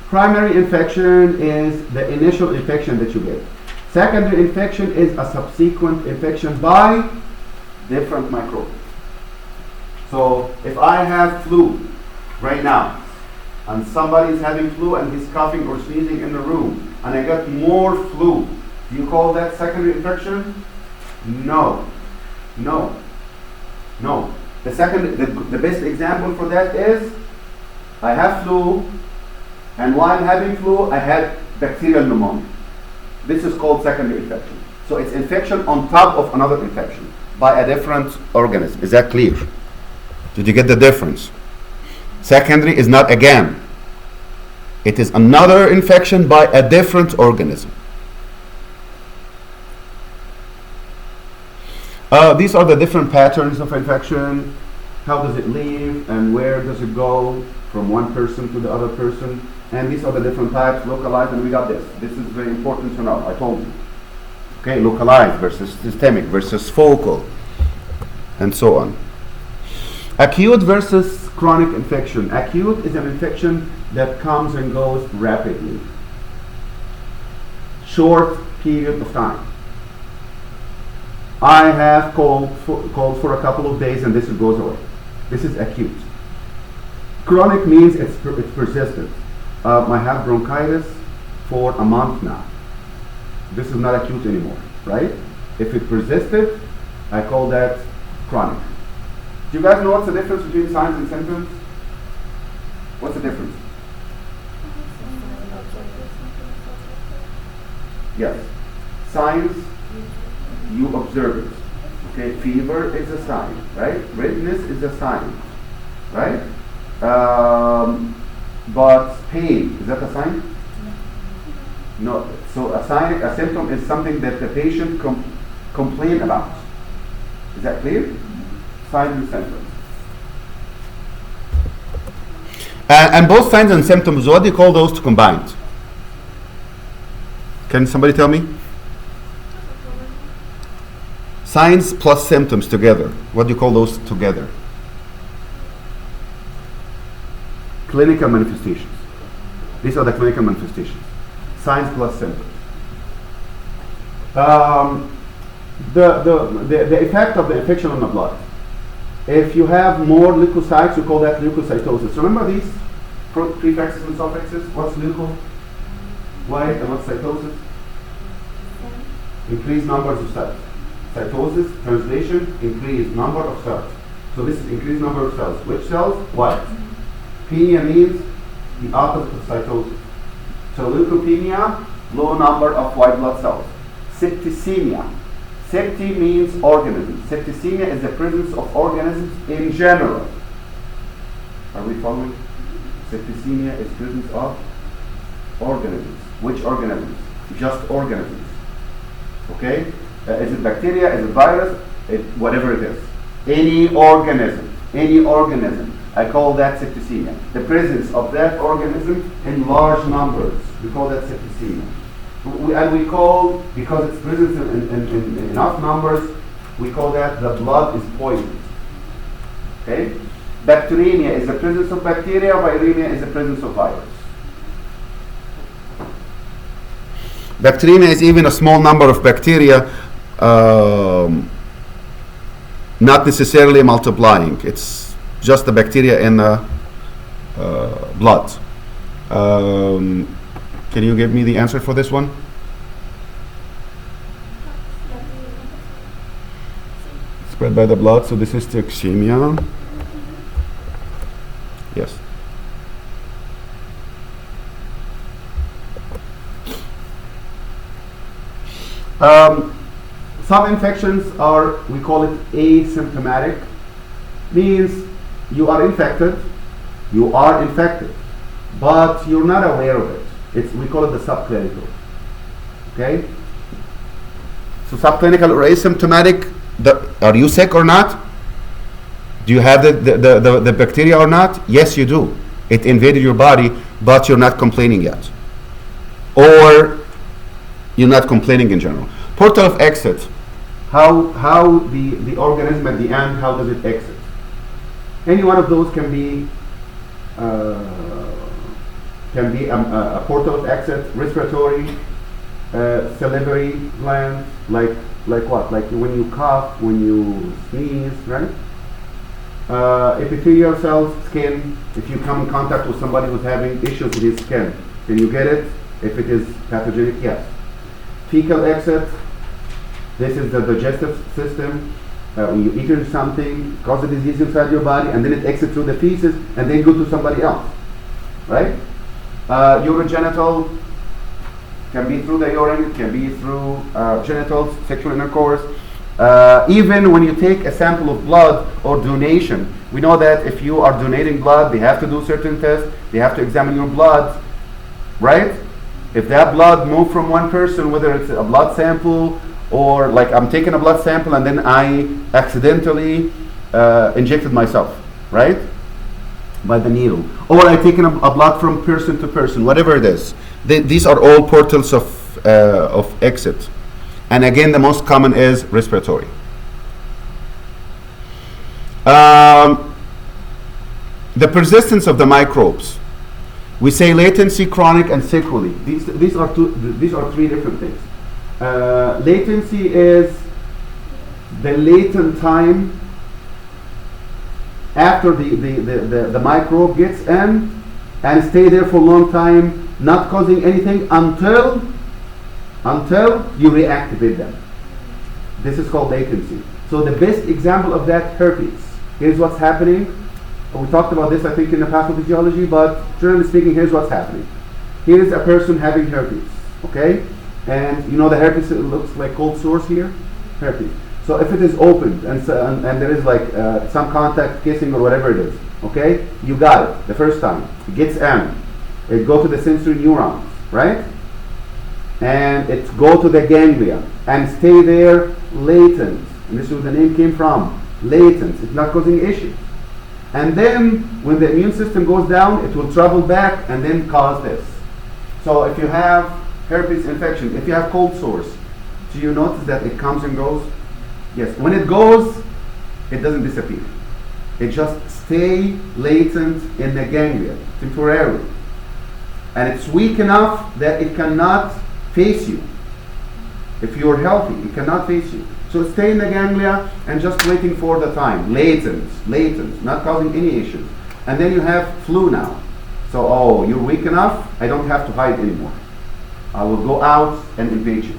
Primary infection is the initial infection that you get. Secondary infection is a subsequent infection by different microbes. So if I have flu right now, and somebody is having flu and he's coughing or sneezing in the room, and I got more flu, do you call that secondary infection? No. The best example for that is I have flu, and while having flu, I had bacterial pneumonia. This is called secondary infection. So it's infection on top of another infection by a different organism. Is that clear? Did you get the difference? Secondary is not again. It is another infection by a different organism. These are the different patterns of infection. How does it leave and where does it go from one person to the other person? And these are the different types, localized, and we got this. This is very important to know, I told you. Okay, localized versus systemic versus focal, and so on. Acute versus chronic infection. Acute is an infection that comes and goes rapidly. Short period of time. I have called for a couple of days and this goes away. This is acute. Chronic means it's persistent. I have bronchitis for a month now. This is not acute anymore, right? If it persisted, I call that chronic. Do you guys know what's the difference between signs and symptoms? What's the difference? Yes. Signs, you observe it. Okay, fever is a sign, right? Redness is a sign, right? but pain, is that a sign? No. So a symptom is something that the patient complain about. Is that clear? Signs and symptoms. And both signs and symptoms, what do you call those combined? Can somebody tell me? Signs plus symptoms together. What do you call those together? Clinical manifestations. These are the clinical manifestations. Signs plus symptoms. The effect of the infection on the blood. If you have more leukocytes, you call that leukocytosis. Remember these prefixes and suffixes? What's leuko? White, and what's cytosis? Increased numbers of cells. Cytosis, translation, increased number of cells. So this is increased number of cells. Which cells? White. Penia means the opposite of cytosis. So leukopenia, low number of white blood cells. Septicemia. Septi means organisms. Septicemia is the presence of organisms in general. Are we following? Septicemia is presence of organisms. Which organisms? Just organisms. Okay? Is it bacteria? Is it virus? Whatever it is. Any organism. Any organism. I call that septicemia. The presence of that organism in large numbers. We call that septicemia. And we call, because it's present in enough numbers, we call that the blood is poisoned. Okay? Bacteremia is the presence of bacteria, viremia is the presence of virus. Bacteremia is even a small number of bacteria, not necessarily multiplying. It's just the bacteria in the blood. Can you give me the answer for this one? Spread by the blood, so this is toxemia. Yes. Some infections are, we call it asymptomatic, means you are infected, but you're not aware of it. We call it the subclinical. Okay? So subclinical or asymptomatic, are you sick or not? Do you have the bacteria or not? Yes, you do. It invaded your body, but you're not complaining yet. Or you're not complaining in general. Portal of exit. How the organism at the end, how does it exit? Any one of those can be a portal of exit, respiratory, salivary glands, like what? Like when you cough, when you sneeze, right? Epithelial cells, skin. If you come in contact with somebody who's having issues with his skin, can you get it? If it is pathogenic, yes. Fecal exit. This is the digestive system. When you eat something, cause a disease inside your body, and then it exits through the feces, and then go to somebody else, right? Urogenital can be through the urine, can be through genitals, sexual intercourse. Even when you take a sample of blood or donation, we know that if you are donating blood, they have to do certain tests, they have to examine your blood, right? If that blood moved from one person, whether it's a blood sample or like I'm taking a blood sample and then I accidentally injected myself, right? By the needle. Or I taken a blood from person to person, whatever it is. These are all portals of exit. And again, the most common is respiratory. The persistence of the microbes. We say latency, chronic, and sequelae. These are three different things. Latency is the latent time after the microbe gets in and stay there for a long time, not causing anything until you reactivate them. This is called latency. So the best example of that, herpes. Here's what's happening. We talked about this, I think, in the pathophysiology, but generally speaking, here's what's happening. Here's a person having herpes, okay? And you know the herpes looks like cold sores here? Herpes. So if it is opened and there is like some contact, kissing or whatever it is, okay, you got it the first time. It gets in, it go to the sensory neurons, right? And it go to the ganglia and stay there latent. And this is where the name came from, latent. It's not causing issues. And then when the immune system goes down, it will travel back and then cause this. So if you have herpes infection, if you have cold sores, do you notice that it comes and goes? Yes. When it goes, it doesn't disappear. It just stay latent in the ganglia temporarily. And it's weak enough that it cannot face you. If you're healthy, it cannot face you. So stay in the ganglia and just waiting for the time. Latent, not causing any issues. And then you have flu now. So, oh, you're weak enough, I don't have to hide anymore. I will go out and invade you.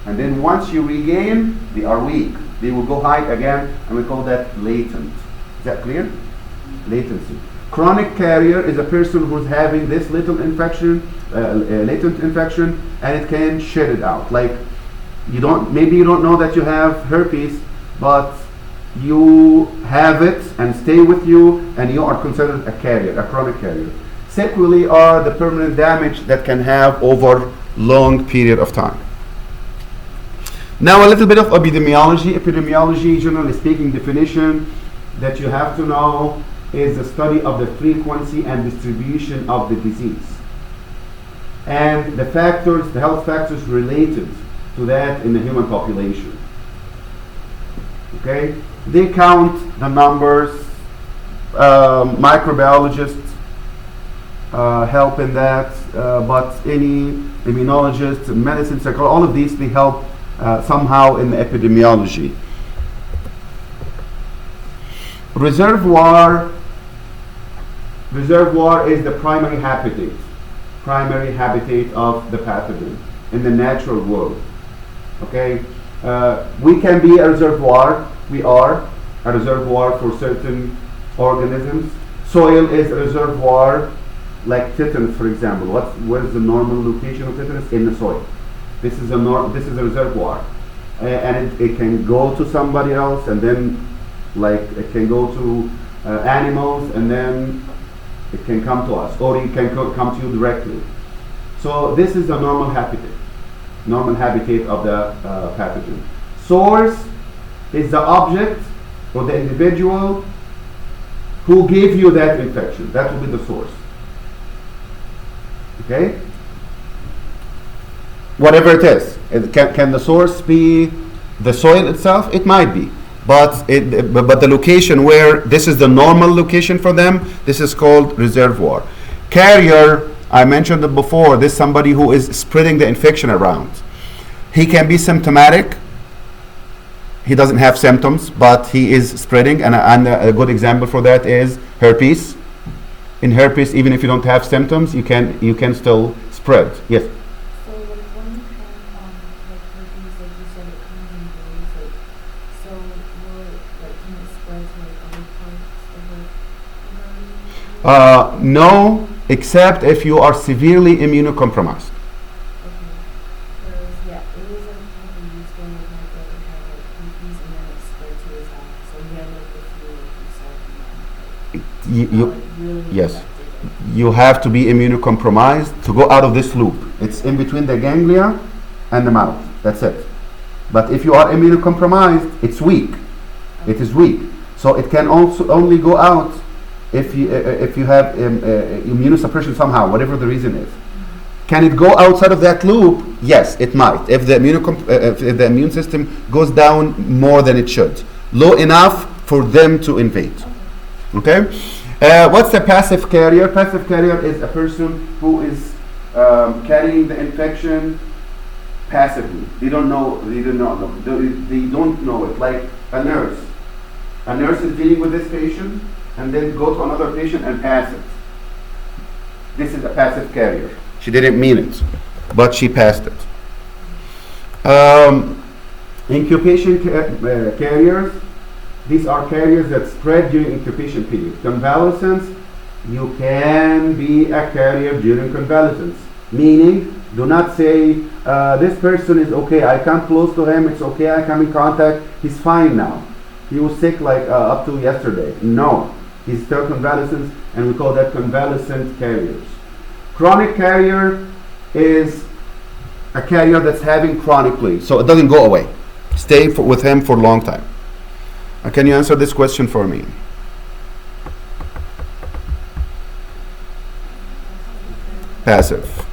And then once you regain, they are weak. They will go hide again, and we call that latent. Is that clear? Latency. Chronic carrier is a person who's having this little infection, latent infection, and it can shed it out. Like, maybe you don't know that you have herpes, but you have it and stay with you, and you are considered a carrier, a chronic carrier. Sequelae are the permanent damage that can have over long period of time. Now a little bit of epidemiology. Epidemiology, generally speaking, definition that you have to know is the study of the frequency and distribution of the disease and the factors, the health factors related to that in the human population. Okay, they count the numbers. Microbiologists help in that, but any immunologists, medicine, psychology, all of these, they help somehow in the epidemiology. Reservoir is the primary habitat of the pathogen in the natural world. Okay, we can be a reservoir. We are a reservoir for certain organisms. Soil is a reservoir, like tetanus, for example. What is the normal location of tetanus? In the soil. This is a reservoir, and it can go to somebody else, and then like it can go to animals, and then it can come to us, or it can come to you directly. So this is a normal habitat of the pathogen. Source is the object or the individual who gave you that infection. That will be the source. Okay? Whatever it is. Can the source be the soil itself? It might be. But the location where this is the normal location for them, this is called reservoir. Carrier, I mentioned it before, this is somebody who is spreading the infection around. He can be symptomatic. He doesn't have symptoms, but he is spreading, and a good example for that is herpes. In herpes, even if you don't have symptoms, you can still spread. Yes? So like when you have like herpes, like you said, it comes in waves, like, so can it spread to like other parts of the body? No, except if you are severely immunocompromised. Yes, you have to be immunocompromised to go out of this loop. It's in between the ganglia and the mouth. That's it. But if you are immunocompromised, it's weak. It is weak. So it can also only go out if you have immunosuppression somehow, whatever the reason is. Can it go outside of that loop? Yes, it might. If the immune system goes down more than it should, low enough for them to invade. Okay. What's a passive carrier? Passive carrier is a person who is carrying the infection passively. They don't know it. Like a nurse. A nurse is dealing with this patient and then go to another patient and pass it. This is a passive carrier. She didn't mean it, but she passed it. Incubation carriers. These are carriers that spread during incubation period. Convalescence, you can be a carrier during convalescence. Meaning, do not say, this person is okay, I come close to him, it's okay, I come in contact, he's fine now. He was sick like up to yesterday. No, he's still convalescent, and we call that convalescent carriers. Chronic carrier is a carrier that's having chronically, so it doesn't go away. Stay with him for a long time. Can you answer this question for me? Passive.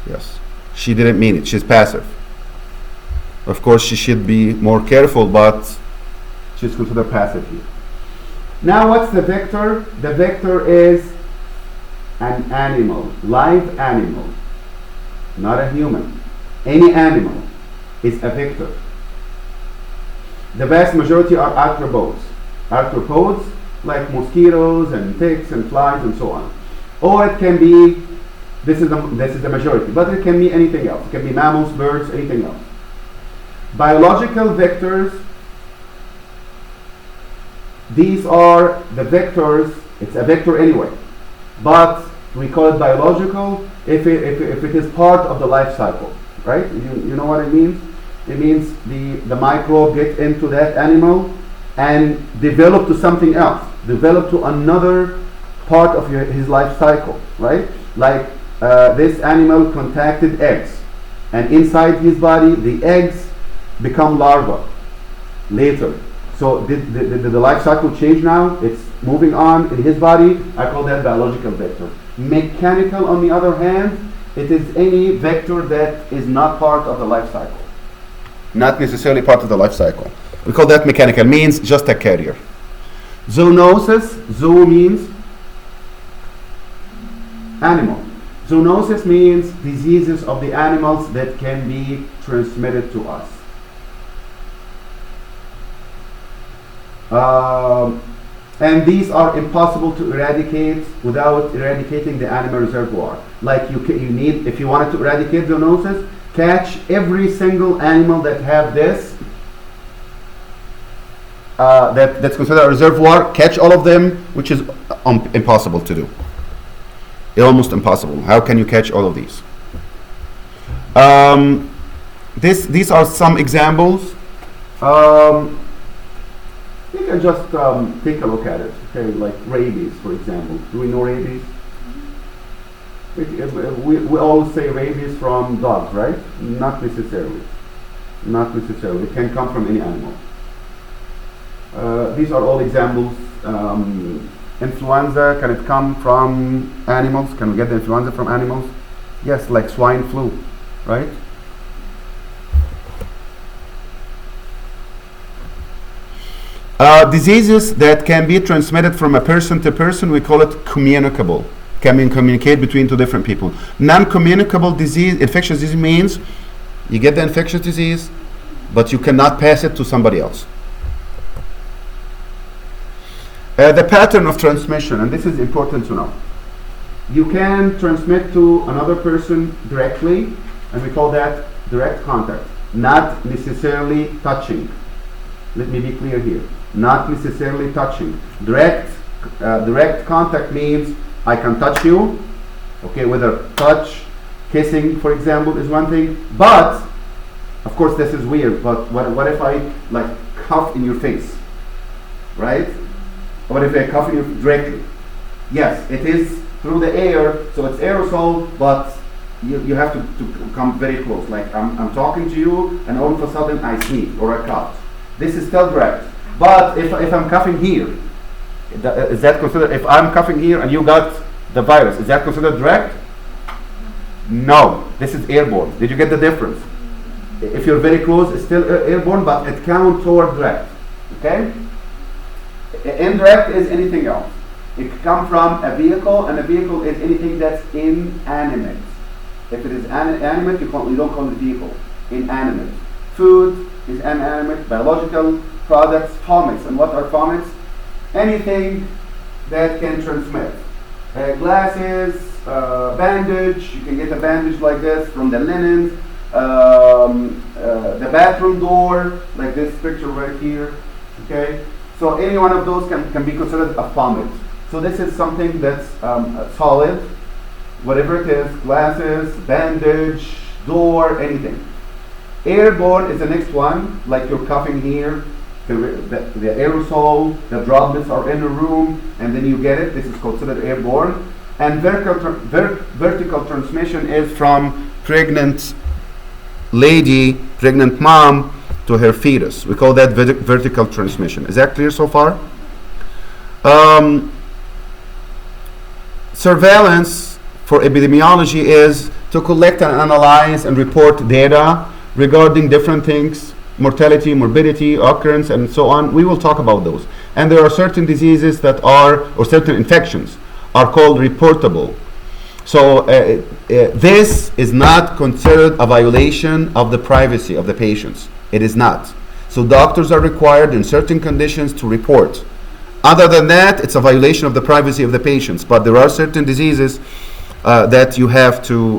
Yes. She didn't mean it. She's passive. Of course, she should be more careful, but she's considered passive here. Now, what's the vector? The vector is an animal, live animal, not a human. Any animal is a vector. The vast majority are arthropods. Arthropods like mosquitoes and ticks and flies and so on. Or it can be, this is the majority, but it can be anything else. It can be mammals, birds, anything else. Biological vectors, these are the vectors, it's a vector anyway, but we call it biological if it is part of the life cycle, right? You know what it means? It means the microbe gets into that animal and develop to something else, develop to another part of his life cycle, right? Like this animal contacted eggs, and inside his body the eggs become larvae later. So did the life cycle change now? It's moving on in his body. I call that biological vector. Mechanical, on the other hand, it is any vector that is not part of the life cycle. Not necessarily part of the life cycle. We call that mechanical, means just a carrier. Zoonosis, zoo means animal. Zoonosis means diseases of the animals that can be transmitted to us. And these are impossible to eradicate without eradicating the animal reservoir. Like you need, if you wanted to eradicate zoonosis, catch every single animal that have this, that's considered a reservoir, catch all of them, which is impossible to do. Almost impossible. How can you catch all of these? These are some examples. You can just take a look at it. Okay, like rabies, for example. Do we know rabies? We always say rabies from dogs, right? Not necessarily. Not necessarily. It can come from any animal. These are all examples. Influenza, can it come from animals? Can we get the influenza from animals? Yes, like swine flu, right? Diseases that can be transmitted from a person to person, we call it communicable. Can communicate between two different people. Non-communicable disease, infectious disease means you get the infectious disease, but you cannot pass it to somebody else. The pattern of transmission, and this is important to know. You can transmit to another person directly, and we call that direct contact, not necessarily touching. Let me be clear here. Not necessarily touching. Direct contact means I can touch you, okay, whether touch, kissing, for example, is one thing, but, of course this is weird, but what if I like cough in your face, right? What if I cough in you directly? Yes, it is through the air, so it's aerosol, but you have to come very close. Like I'm talking to you, and all of a sudden I sneeze or I cough. This is still direct. But if I'm coughing here, is that considered, if I'm coughing here and you got the virus, is that considered direct? No, this is airborne. Did you get the difference? If you're very close, it's still airborne, but it counts toward direct. Okay? Indirect is anything else. It can come from a vehicle, and a vehicle is anything that's inanimate. If it is animate, you don't call it vehicle. Inanimate. Food is inanimate. Biological products, fomites. And what are fomites? Anything that can transmit. Glasses, bandage. You can get a bandage like this from the linen. The bathroom door, like this picture right here. Okay. So any one of those can be considered a vomit. So this is something that's solid, whatever it is, glasses, bandage, door, anything. Airborne is the next one, like you're coughing here, the aerosol, the droplets are in the room, and then you get it. This is considered airborne. And vertical transmission is from pregnant lady, pregnant mom, to her fetus. We call that vertical transmission. Is that clear so far? Surveillance for epidemiology is to collect and analyze and report data regarding different things, mortality, morbidity, occurrence, and so on. We will talk about those. And there are certain diseases that are, or certain infections, are called reportable. So this is not considered a violation of the privacy of the patients. It is not. So doctors are required in certain conditions to report. Other than that, it's a violation of the privacy of the patients. But there are certain diseases that you have to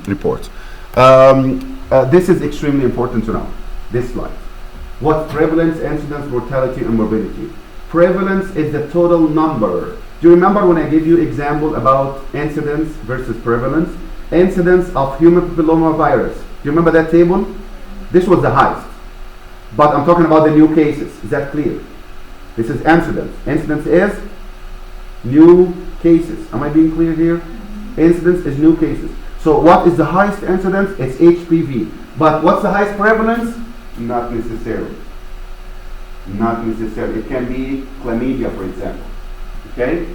report. This is extremely important to know, this slide. What's prevalence, incidence, mortality, and morbidity? Prevalence is the total number. Do you remember when I gave you example about incidence versus prevalence? Incidence of human papillomavirus. Do you remember that table? This was the highest. But I'm talking about the new cases. Is that clear? This is incidence. Incidence is new cases. Am I being clear here? Incidence is new cases. So what is the highest incidence? It's HPV. But what's the highest prevalence? Not necessarily. Not necessarily. It can be chlamydia, for example. Okay?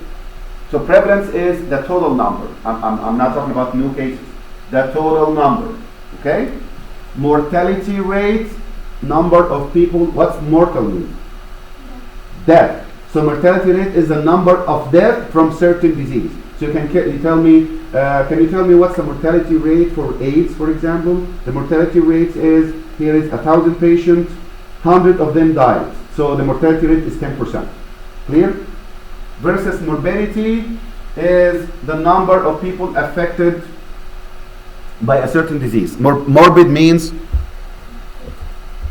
So prevalence is the total number. I'm not talking about new cases. The total number. Okay? Mortality rate, number of people. What's mortal mean? Death. So mortality rate is the number of death from certain disease. So can you tell me what's the mortality rate for AIDS, for example? The mortality rate is, here is 1,000 patients, 100 of them died. So the mortality rate is 10%. Clear? Versus morbidity is the number of people affected by a certain disease. Morbid means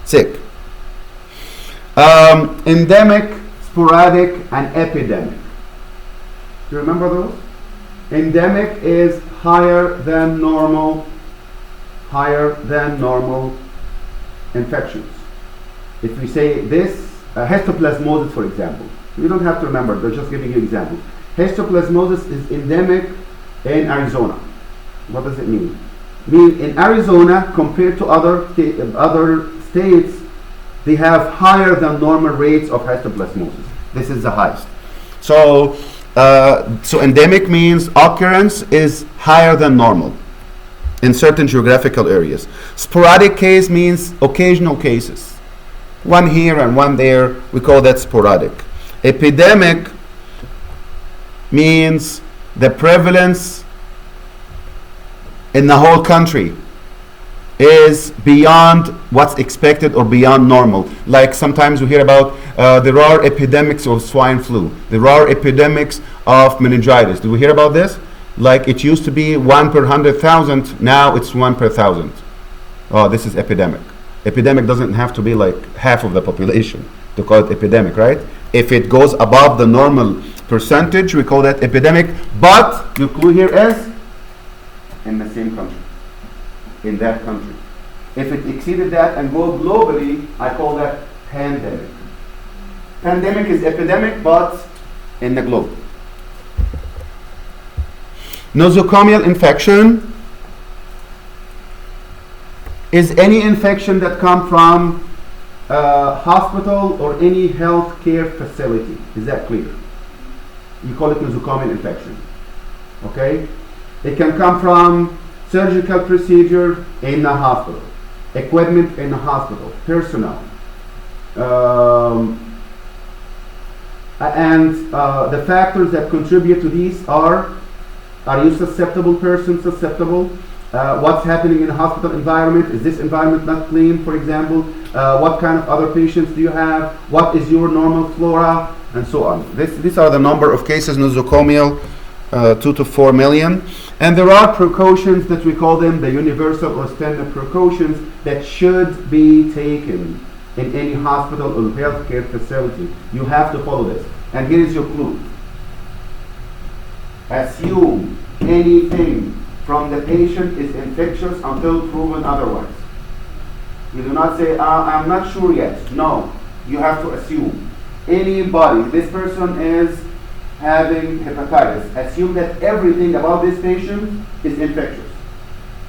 sick. Endemic, sporadic, and epidemic. Do you remember those? Endemic is higher than normal infections. If we say this, histoplasmosis, for example, you don't have to remember, they're just giving you examples. Histoplasmosis is endemic in Arizona. What does it mean? In Arizona, compared to other states, they have higher than normal rates of histoplasmosis. This is the highest. So endemic means occurrence is higher than normal in certain geographical areas. Sporadic case means occasional cases. One here and one there, we call that sporadic. Epidemic means the prevalence in the whole country is beyond what's expected or beyond normal. Like sometimes we hear about there are epidemics of swine flu. There are epidemics of meningitis. Do we hear about this? Like it used to be 1 per 100,000, now it's 1 per 1,000. Oh, this is epidemic. Epidemic doesn't have to be like half of the population to call it epidemic, right? If it goes above the normal percentage, we call that epidemic. But the clue here is in the same country, in that country. If it exceeded that and go globally, I call that pandemic. Pandemic is epidemic, but in the globe. Nosocomial infection is any infection that comes from hospital or any healthcare facility. Is that clear? You call it nosocomial infection. Okay? It can come from surgical procedure in the hospital, equipment in the hospital, personnel. And the factors that contribute to these are you susceptible, person susceptible? What's happening in the hospital environment? Is this environment not clean, for example? What kind of other patients do you have? What is your normal flora? And so on. These are the number of cases nosocomial, 2 to 4 million. And there are precautions that we call them the universal or standard precautions that should be taken in any hospital or healthcare facility. You have to follow this. And here is your clue. Assume anything from the patient is infectious until proven otherwise. You do not say, I'm not sure yet. No, you have to assume. Anybody, this person is having hepatitis, assume that everything about this patient is infectious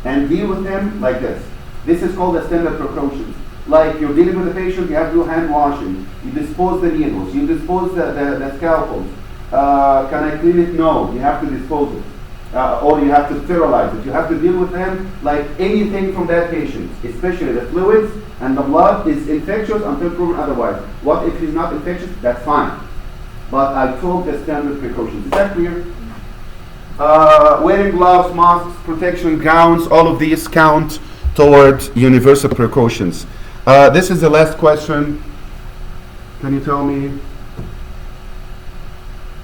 and deal with them like this. This is called a standard precautions. Like you're dealing with a patient, you have to do hand washing, you dispose the needles, you dispose the scalpels. Can I clean it? No, you have to dispose it. Or you have to sterilize it. You have to deal with them like anything from that patient, especially the fluids and the blood is infectious until proven otherwise. What if he's not infectious? That's fine. But I told the standard precautions. Is that clear? Wearing gloves, masks, protection gowns, all of these count toward universal precautions. This is the last question. Can you tell me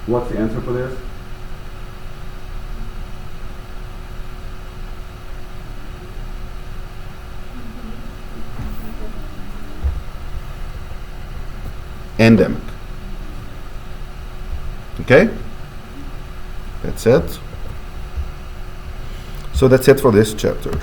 what's the answer for this? Endemic. Okay? That's it. So that's it for this chapter.